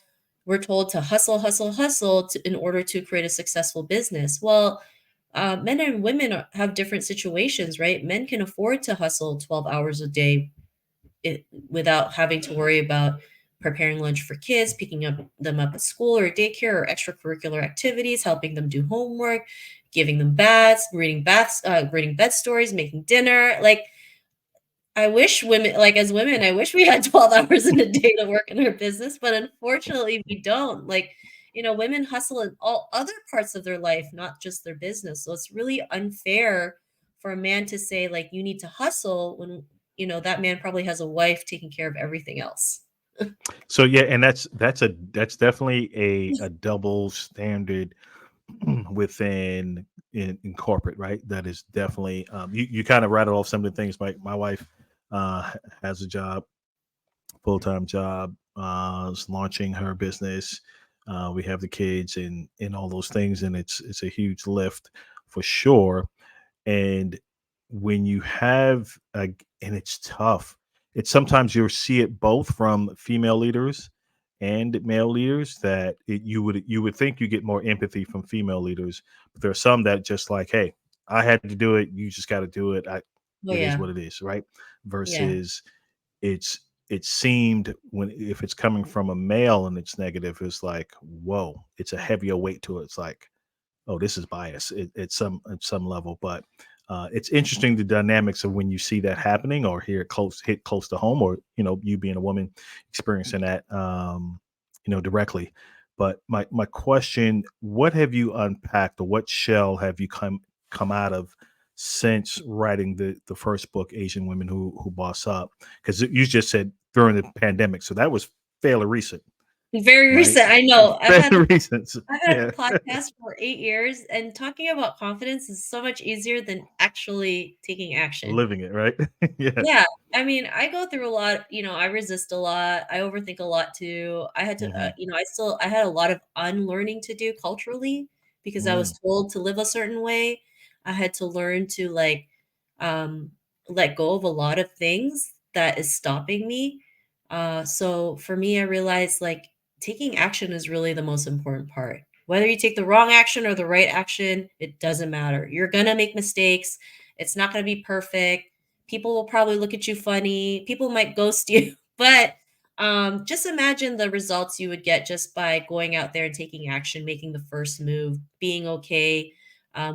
we're told to hustle, hustle, hustle in order to create a successful business. Well, Men and women have different situations, right? Men can afford to hustle 12 hours a day without having to worry about preparing lunch for kids, picking them up at school or daycare or extracurricular activities, helping them do homework, giving them reading bed stories, making dinner. Like, I wish women, like as women, I wish we had 12 hours in a day to work in our business, but unfortunately we don't. Like, women hustle in all other parts of their life, not just their business. So it's really unfair for a man to say, like, you need to hustle when, that man probably has a wife taking care of everything else. So yeah, and that's definitely a double standard within in corporate, right? That is definitely you kind of rattle off some of the things. My wife has a job, full-time job, is launching her business. We have the kids and all those things, and it's a huge lift for sure. And when you have and it's tough. It's sometimes you'll see it both from female leaders and male leaders that you would think you get more empathy from female leaders, but there are some that just like, hey, I had to do it, you just got to do it. Oh It is yeah. what it is, right? Yeah. Versus it's it seemed when if it's coming from a male and it's negative, it's like, whoa, it's a heavier weight to it. It's like, oh, this is bias at some level. But it's interesting the dynamics of when you see that happening or hear it hit close to home, or you being a woman experiencing that directly. But my question: what have you unpacked, or what shell have you come out of since writing the first book, Asian Women Who Boss Up? Because you just said during the pandemic, so that was fairly recent, Very right? recent. I know. Fairly recent. I've had Yeah. a podcast for 8 years, and talking about confidence is so much easier than actually taking action. Living it, right? Yeah. Yeah, I mean, I go through a lot, I resist a lot, I overthink a lot too. I had to, Mhm. I had a lot of unlearning to do culturally because I was Mm, told to live a certain way. I had to learn to, like, um, let go of a lot of things that is stopping me. So for me, I realized, like, taking action is really the most important part. Whether you take the wrong action or the right action, it doesn't matter. You're gonna make mistakes. It's not gonna be perfect. People will probably look at you funny. People might ghost you, but just imagine the results you would get just by going out there and taking action, making the first move, being okay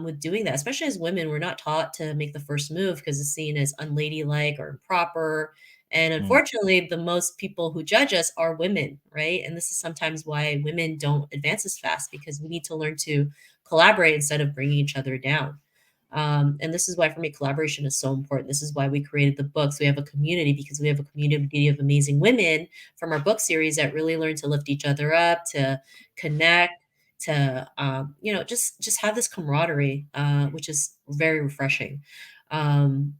with doing that. Especially as women, we're not taught to make the first move because it's seen as unladylike or improper. And mm, unfortunately, the most people who judge us are women, right? And this is sometimes why women don't advance as fast because we need to learn to collaborate instead of bringing each other down. And this is why, for me, collaboration is so important. This is why we created the books. We have a community because we have a community of amazing women from our book series that really learn to lift each other up, to connect, to just have this camaraderie, which is very refreshing. Um,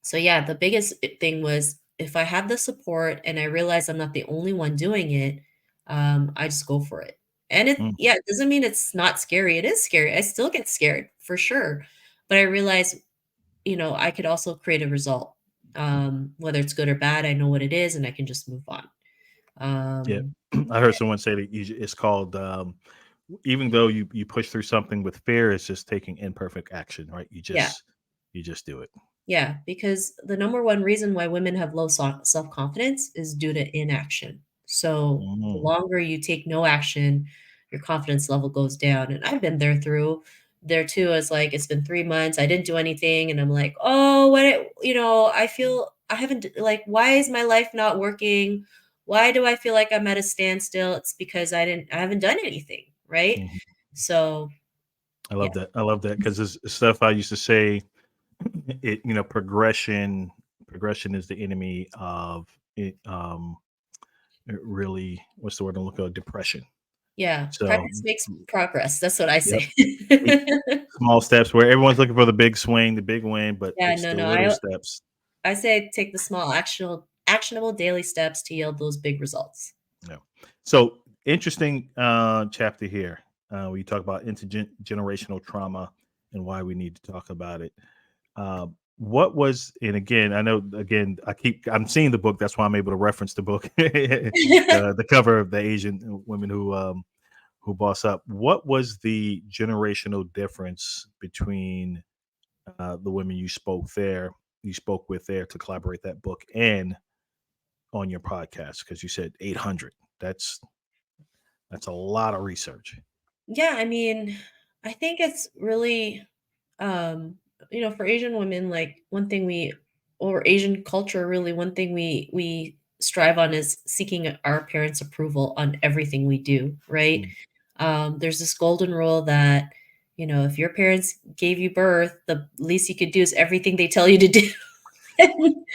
so yeah, the biggest thing was if I have the support and I realize I'm not the only one doing it, I just go for it. And mm. it doesn't mean it's not scary. It is scary. I still get scared for sure. But I realize, I could also create a result. Whether it's good or bad, I know what it is and I can just move on. Yeah. Um, I heard someone say that it's called, even though you push through something with fear, it's just taking imperfect action, right? yeah. You just do it. Yeah, because the number one reason why women have low self-confidence is due to inaction. So the Mm, longer you take no action, your confidence level goes down. And I've been there too. As like, it's been 3 months, I didn't do anything, and I'm like, oh, I feel I haven't like, why is my life not working? Why do I feel like I'm at a standstill? It's because I haven't done anything, right? mhm. So I yeah, love that. I love that because it's stuff I used to say. Progression is the enemy of it. It really, what's the word I'm looking for? Depression. yeah. So, Practice makes progress. That's what I yep. say. Take small steps where everyone's looking for the big swing, the big win, but Yeah, it's no, the no. little I steps. I say take the small actionable daily steps to yield those big results. Yeah. So interesting chapter here. We talk about intergenerational trauma and why we need to talk about it. What was, and again, I know, again, I'm seeing the book. That's why I'm able to reference the book, the cover of the Asian women Who Boss Up. What was the generational difference between the women you spoke with there to collaborate that book, and on your podcast? Because you said 800. That's that's a lot of research. Yeah, I mean, I think it's really, um, for Asian women, like one thing or Asian culture, really, one thing we strive on is seeking our parents' approval on everything we do, right? Mm. There's this golden rule that, if your parents gave you birth, the least you could do is everything they tell you to do. And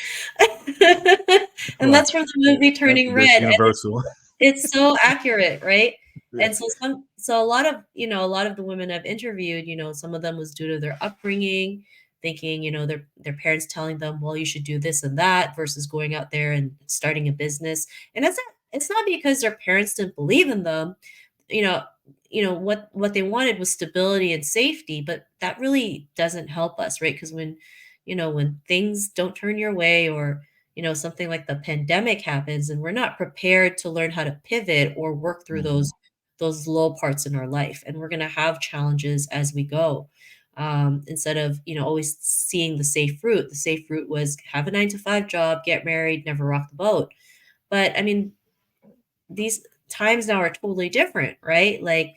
Well, that's from the movie Turning that's Red. universal. It's so accurate, right? Yeah. And so a lot of the women I've interviewed, some of them was due to their upbringing, thinking, their parents telling them, well, you should do this and that versus going out there and starting a business. And it's not because their parents didn't believe in them. You know, what they wanted was stability and safety, but that really doesn't help us, right? Because when things don't turn your way, or something like the pandemic happens and we're not prepared to learn how to pivot or work through Mhm. those low parts in our life, and we're going to have challenges as we go. Instead of always seeing the safe route was have a 9 to 5 job, get married, never rock the boat. But I mean, these times now are totally different, right? Like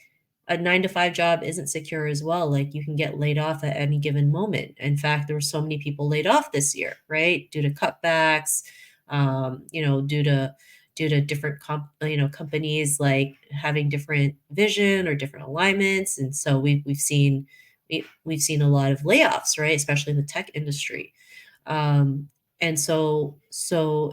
a 9 to 5 job isn't secure as well. Like you can get laid off at any given moment. In fact, there were so many people laid off this year, right? Due to cutbacks, due to different companies like having different vision or different alignments. And so we've seen a lot of layoffs, right? Especially in the tech industry. Um, and so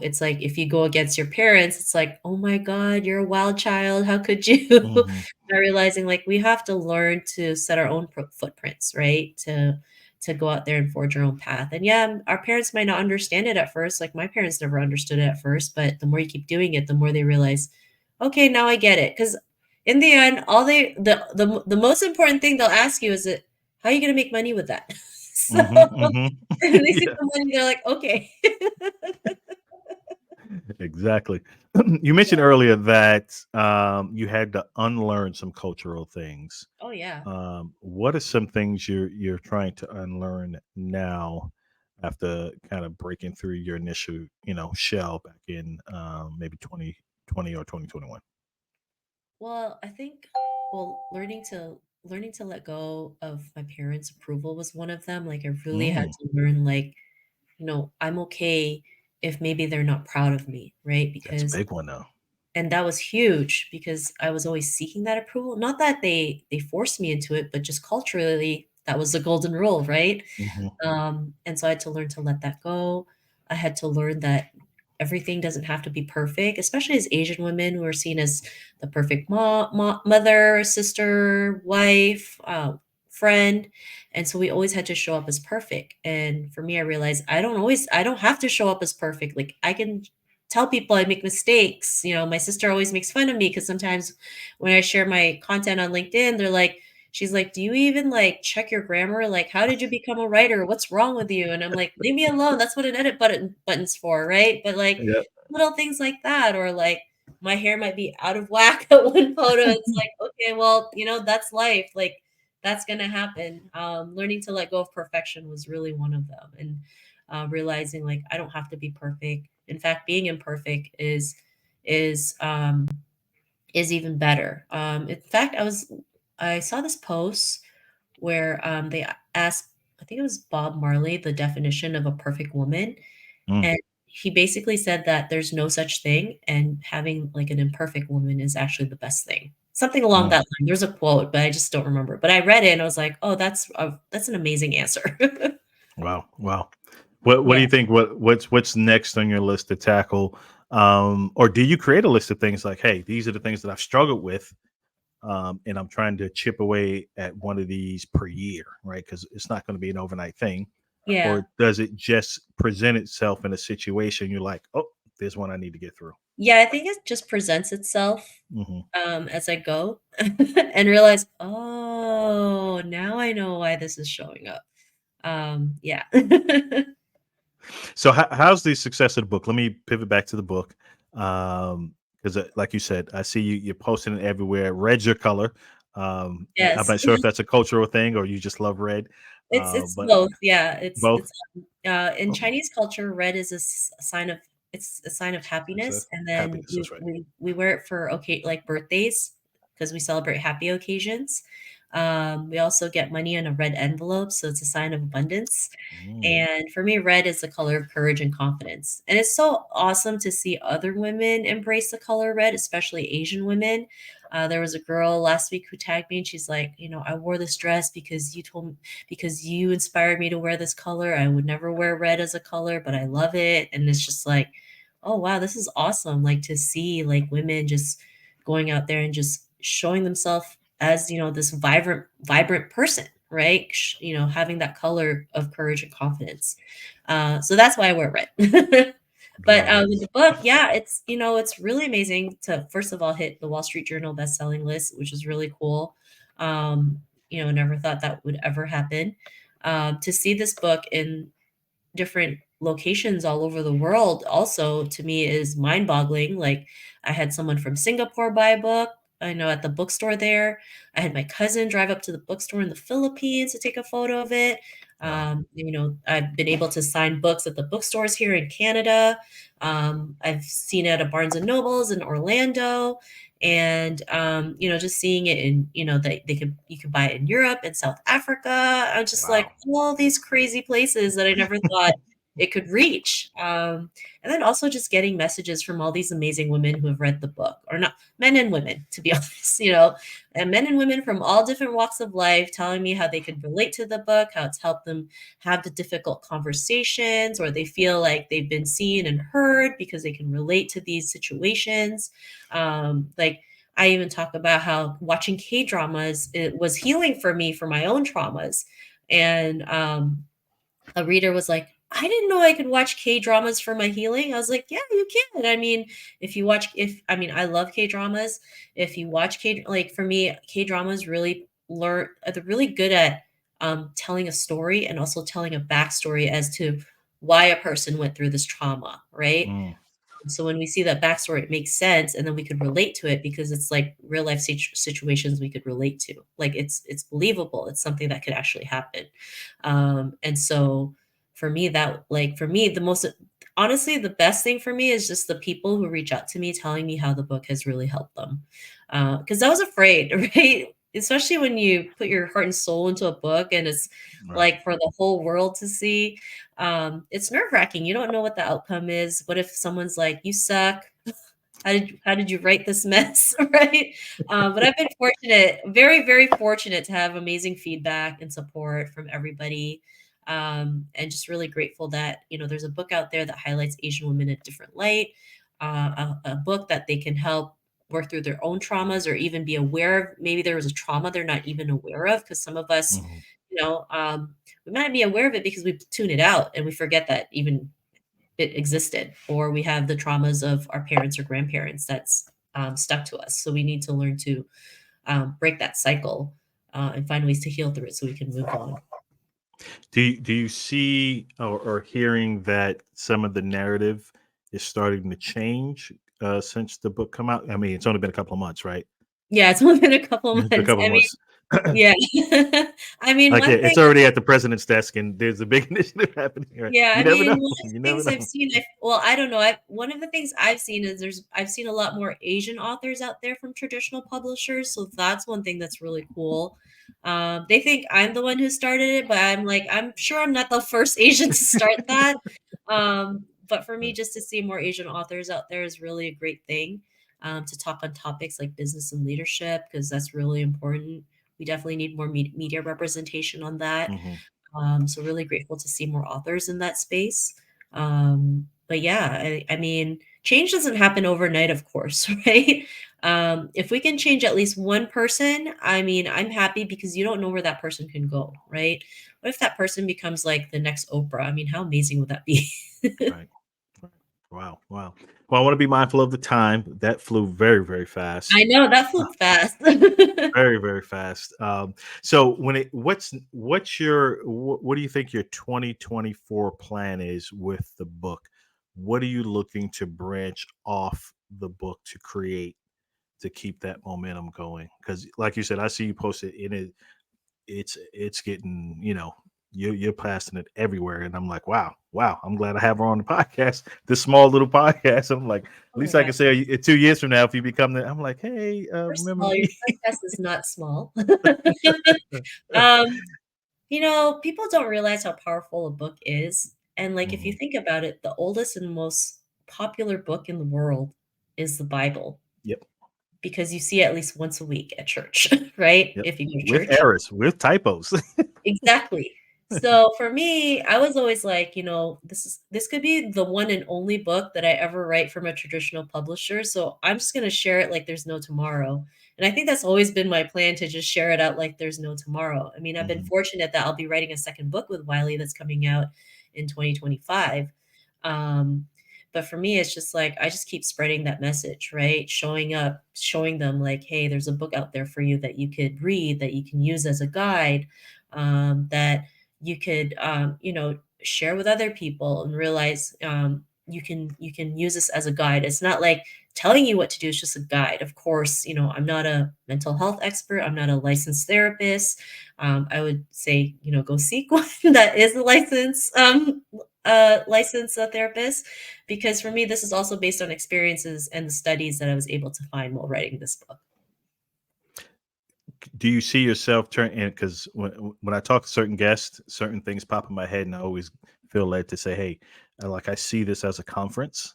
it's like if you go against your parents, it's like, "Oh my god, you're a wild child. How could you?" Mhm. Not realizing, like, we have to learn to set our own footprints, right? To go out there and forge our own path. And yeah, our parents might not understand it at first. Like my parents never understood it at first, but the more you keep doing it, the more they realize, "Okay, now I get it." Because in the end, all they the most important thing they'll ask you is that, "How are you gonna make money with that?" So Mhm. Mhm. and they see Yeah. the money, they're like, "Okay." Exactly. You mentioned Yeah. earlier that you had to unlearn some cultural things. Oh, yeah. What are some things you're trying to unlearn now after kind of breaking through your initial, shell back in maybe 2020 or 2021? Well, I think learning to let go of my parents' approval was one of them. Like, I really had Mm, to learn, like, I'm okay if maybe they're not proud of me, right? that's a Because big one though. and that was huge because I was always seeking that approval. Not that they forced me into it, but just culturally, that was the golden rule, right? Hmm. And so I had to learn to let that go. I had to learn that everything doesn't have to be perfect, especially as Asian women. We're seen as the perfect mother, sister, wife, friend. And so we always had to show up as perfect. And for me, I realized I don't have to show up as perfect. Like I can tell people I make mistakes. My sister always makes fun of me because sometimes when I share my content on LinkedIn, she's like, "Do you even, like, check your grammar? Like, how did you become a writer? What's wrong with you?" And I'm like, "Leave me alone. That's what an edit button's for, right?" But, like, Yeah. little things like that, or, like, my hair might be out of whack at one photo. It's like, "Okay, well, that's life. Like, that's gonna happen." Learning to let go of perfection was really one of them, and, realizing, like, I don't have to be perfect. In fact, being imperfect is, um is even better. In fact, I saw this post where they asked, I think it was Bob Marley, the definition of a perfect woman, Mm, and he basically said that there's no such thing, and having like an imperfect woman is actually the best thing. Something along mm. that line. There's a quote, but I just don't remember. But I read it and I was like, oh, that's an amazing answer. Wow. Wow. What do Yeah. you think? What's next on your list to tackle? Or do you create a list of things like, hey, these are the things that I've struggled with, and I'm trying to chip away at one of these per year, right? Because it's not going to be an overnight thing. Yeah. Or does it just present itself in a situation you're like, oh, there's one I need to get through? Yeah, I think it just presents itself Hmm. as I go and realize, oh, now I know why this is showing up. Yeah. So how's the success of the book? Let me pivot back to the book. because like you said, I see you're posting it everywhere. Red's your color. I'm Yes. not sure if that's a cultural thing or you just love red, It's but both, yeah, both. in Okay. Chinese culture, red is a sign of it's a sign of So happiness, and then happiness. That's right. we wear it for like birthdays because we celebrate happy occasions. We also get money in a red envelope, so it's a sign of abundance. Mm, And for me, red is the color of courage and confidence. And it's so awesome to see other women embrace the color red, especially Asian women. There was a girl last week who tagged me, and she's like, I wore this dress because because you inspired me to wear this color. I would never wear red as a color, but I love it. And it's just like, oh wow, this is awesome. Like to see like women just going out there and just showing themselves as, this vibrant person, right? Having that color of courage and confidence. So that's why I wear red. But love it. with the book, yeah, it's really amazing to first of all hit the Wall Street Journal best-selling list, which is really cool. Never thought that would ever happen. To see this book in different locations all over the world also to me is mind-boggling. Like I had someone from Singapore buy a book, I know at the bookstore there. I had my cousin drive up to the bookstore in the Philippines to take a photo of it. Wow. I've been able to sign books at the bookstores here in Canada. I've seen it at Barnes and Nobles in Orlando, and just seeing it in, they could you could buy it in Europe and South Africa. I'm just like Wow. all these crazy places that I never thought it could reach. And then also just getting messages from all these amazing women who have read the book, or not men and women, to be honest, and men and women from all different walks of life telling me how they could relate to the book, how it's helped them have the difficult conversations, or they feel like they've been seen and heard because they can relate to these situations. Like I even talk about how watching K dramas it was healing for me for my own traumas, and a reader was like, I didn't know I could watch K dramas for my healing. I was like, yeah, you can. I mean, I love K dramas. If you watch like for me, K dramas they're really good at telling a story and also telling a backstory as to why a person went through this trauma, right? Mm, So when we see that backstory, it makes sense, and then we could relate to it because it's like real life situations we could relate to. Like it's believable. It's something that could actually happen. And so for me, the most honestly, the best thing for me is just the people who reach out to me telling me how the book has really helped them. Because I was afraid, right? Especially when you put your heart and soul into a book and it's right. like for the whole world to see. It's nerve-wracking. You don't know what the outcome is. What if someone's like, "You suck. How did you write this mess?" Right? But I've been fortunate, very, very fortunate to have amazing feedback and support from everybody. And just really grateful that, there's a book out there that highlights Asian women in a different light, a book that they can help work through their own traumas or even be aware of. Maybe there was a trauma they're not even aware of because some of us, Hmm. we might be aware of it because we tune it out and we forget that even it existed, or we have the traumas of our parents or grandparents that's stuck to us. So we need to learn to break that cycle and find ways to heal through it so we can move on. Do you see or hearing that some of the narrative is starting to change since the book come out? I mean, it's only been a couple of months, right? Yeah, it's only been a couple It's been a months. couple I of mean, months. yeah. I mean, Like one it's thing already at the president's desk, and there's a big initiative happening. Right? Yeah, You I never mean, know. one of You the never things I've know. seen, I don't know. One of the things I've seen is I've seen a lot more Asian authors out there from traditional publishers, so that's one thing that's really cool. They think I'm the one who started it, but I'm like, I'm sure I'm not the first Asian to start that. But for me, Right. just to see more Asian authors out there is really a great thing. To talk on topics like business and leadership, because that's really important. We definitely need more media representation on that. Hmm. So really grateful to see more authors in that space. But yeah, I mean, change doesn't happen overnight, of course, right? If we can change at least one person, I mean, I'm happy because you don't know where that person can go, right? What if that person becomes like the next Oprah? I mean, how amazing would that be? Right. Right. Wow. Wow. Well, I want to be mindful of the time. That flew very, very fast. I know that flew fast. Very, very fast. So what's your what do you think your 2024 plan is with the book? What are you looking to branch off the book to create to keep that momentum going? Because, like you said, I see you post it in it. It's getting, you're passing it everywhere, and I'm like, wow. I'm glad I have her on the podcast. This small little podcast. I'm like, at Oh my least I can God. say 2 years from now, if you become the, I'm like, hey, First of remember all, your me? podcast is not small. um, people don't realize how powerful a book is. And like if you Mhm. think about it, the oldest and most popular book in the world is the Bible Yep, because you see it at least once a week at church, right? yep. If you go to With church. errors, with typos. Exactly. So for me, I was always like, this could be the one and only book that I ever write from a traditional publisher. So I'm just going to share it like there's no tomorrow. And I think that's always been my plan to just share it out like there's no tomorrow. I mean, I've been Mhm. fortunate that I'll be writing a second book with Wiley that's coming out in 2025. Um, but for me, it's just like I just keep spreading that message, right? Showing up, showing them like, hey, there's a book out there for you that you could read, that you can use as a guide, that you could share with other people and realize you can use this as a guide. It's not like telling you what to do, it's just a guide. Of course, I'm not a mental health expert, I'm not a licensed therapist. I would say, go seek one that is a licensed therapist, because for me this is also based on experiences and the studies that I was able to find while writing this book. Do you see yourself turn in? Because when I talk to certain guests, certain things pop in my head, and I always feel led to say, "Hey, I see this as a conference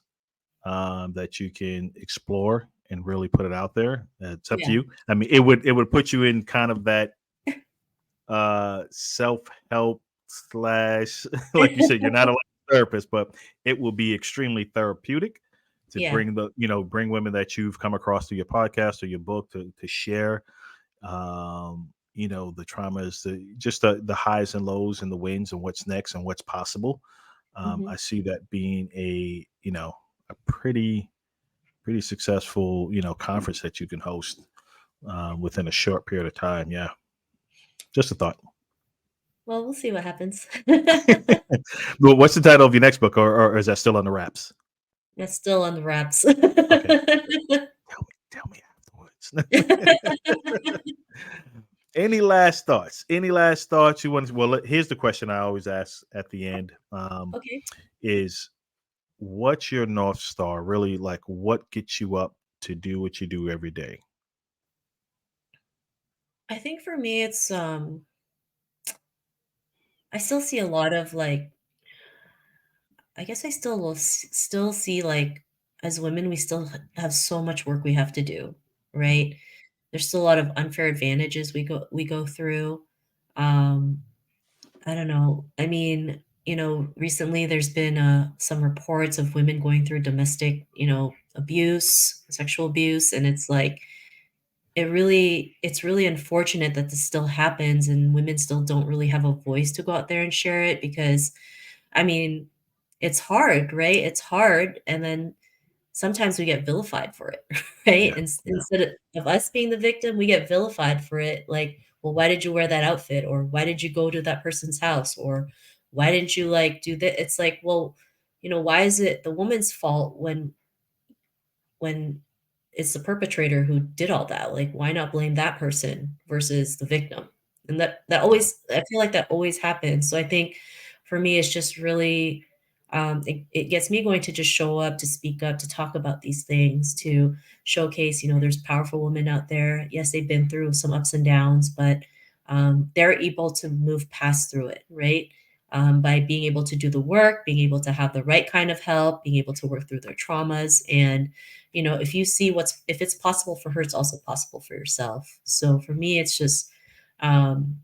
that you can explore and really put it out there." It's up to Yeah. you. I mean, it would put you in kind of that self help slash, like you said, you're not a therapist, but it will be extremely therapeutic to Yeah. bring women that you've come across through your podcast or your book to share the traumas, the highs and lows and the wins and what's next and what's possible. Mhm. I see that being a pretty successful, conference that you can host within a short period of time. Yeah, just a thought. Well, we'll see what happens. Well, what's the title of your next book, or is that still on the wraps? That's still on the wraps. Okay, tell me afterwards. Any last thoughts? Any last thoughts you want to? Well, here's the question I always ask at the end: Okay. is what's your North Star? Really, like what gets you up to do what you do every day? I think for me, it's I still see a lot of like, I guess I still still see like, as women, we still have so much work we have to do, right? There's still a lot of unfair advantages we go through. Um, I don't know. I mean, recently there's been some reports of women going through domestic, abuse, sexual abuse, and it's like it's really unfortunate that this still happens and women still don't really have a voice to go out there and share it, because I mean, it's hard, right? It's hard, and then sometimes we get vilified for it, right? Yeah, yeah. Instead of us being the victim, we get vilified for it. Like, well, why did you wear that outfit? Or why did you go to that person's house? Or why didn't you like do that? It's like, well, why is it the woman's fault when it's the perpetrator who did all that? Like, why not blame that person versus the victim? And that Yeah. always, I feel like that always happens. So I think for me, it's just really, it gets me going to just show up, to speak up, to talk about these things, to showcase, there's powerful women out there. Yes, they've been through some ups and downs, but they're able to move past through it, right? By being able to do the work, being able to have the right kind of help, being able to work through their traumas. And, if you see if it's possible for her, it's also possible for yourself. So for me, it's just um,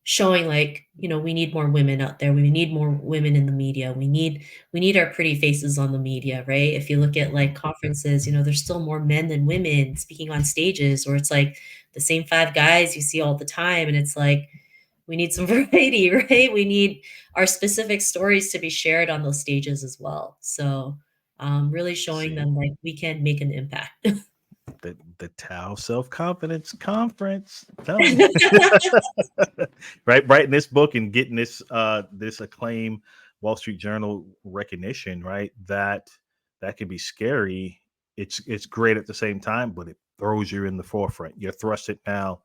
showing like, we need more women out there. We need more women in the media. We need our pretty faces on the media, right? If you look at Mhm. like conferences, there's still more men than women speaking on stages, or it's like the same five guys you see all the time. And it's like, we need some variety, right? We need our specific stories to be shared on those stages as well. So, really showing See, them like we can make an impact. the Tao Self Confidence Conference. I'm telling you, right? Writing this book and getting this acclaim Wall Street Journal recognition, right? That can be scary it's great at the same time, but it throws you in the forefront. You're thrusted now.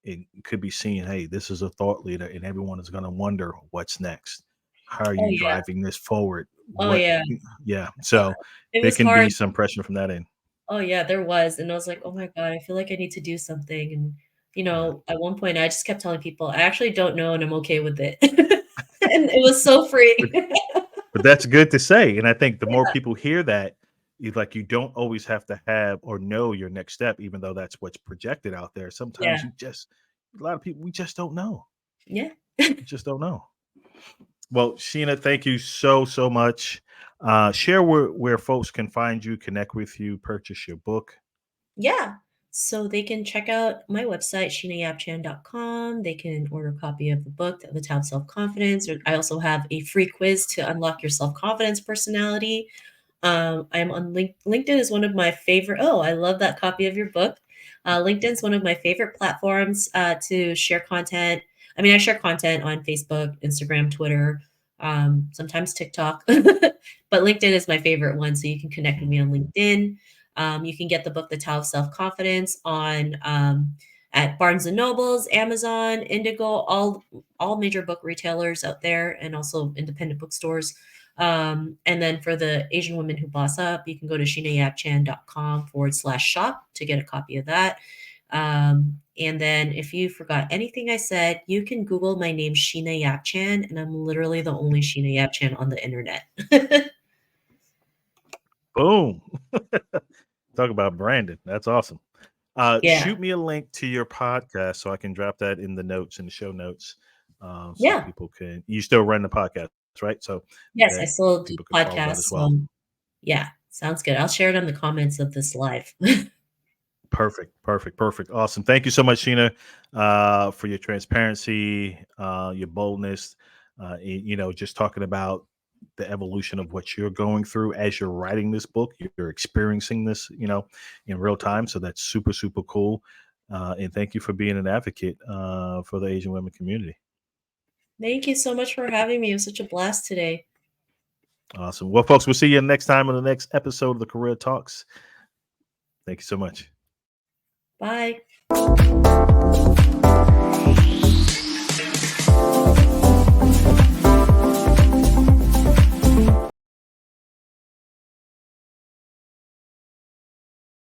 It could be seen, hey, this is a thought leader, and everyone is going to wonder what's next. How are Oh you yeah. driving this forward? Oh What? yeah. Yeah. Uh, So It there was can be hard. some pressure from that end. Oh yeah, there was, and I was like, "Oh my God, I feel like I need to do something." And Yeah. at one point, I just kept telling people, "I actually don't know, and I'm okay with it." And it was so But, free. but that's good to say. And I think the more Yeah, people hear that, you don't always have to have or know your next step, even though that's what's projected out there. Sometimes yeah, a lot of people, we just don't know. yeah, We just don't know. Well, Sheena, thank you so much. Share where folks can find you, connect with you, purchase your book. yeah. So they can check out my website, sheenayapchan.com. They can order a copy of the book, The Tao of Self-Confidence. Or I also have a free quiz to unlock your self-confidence personality. I'm on LinkedIn is one of my favorite. Oh, I love that copy of your book. LinkedIn is one of my favorite platforms to share content. I mean, I share content on Facebook, Instagram, Twitter, sometimes TikTok, but LinkedIn is my favorite one. So you can connect with me on LinkedIn. You can get the book, The Tao of Self Confidence, on at Barnes and Nobles, Amazon, Indigo, all major book retailers out there, and also independent bookstores. And then for the Asian Women Who Boss Up, you can go to sheenayapchan.com/shop to get a copy of that. And then if you forgot anything I said, you can Google my name, Sheena Yap Chan, and I'm literally the only Sheena Yap Chan on the internet. Boom. Talk about branding. That's awesome. Yeah. Shoot me a link to your podcast so I can drop that in the notes, in the show notes, so Yeah. people can. You still run the podcast, right? So Yes, I that still do people can follow that podcasts. as well. So yeah, sounds good. I'll share it on the comments of this live. Perfect. Awesome. Thank you so much, Sheena, for your transparency, your boldness. Just talking about the evolution of what you're going through as you're writing this book. You're experiencing this, in real time. So that's super cool. And thank you for being an advocate for the Asian women community. Thank you so much for having me. It was such a blast today. Awesome. Well, folks, we'll see you next time on the next episode of the Career Talks. Thank you so much. Bye.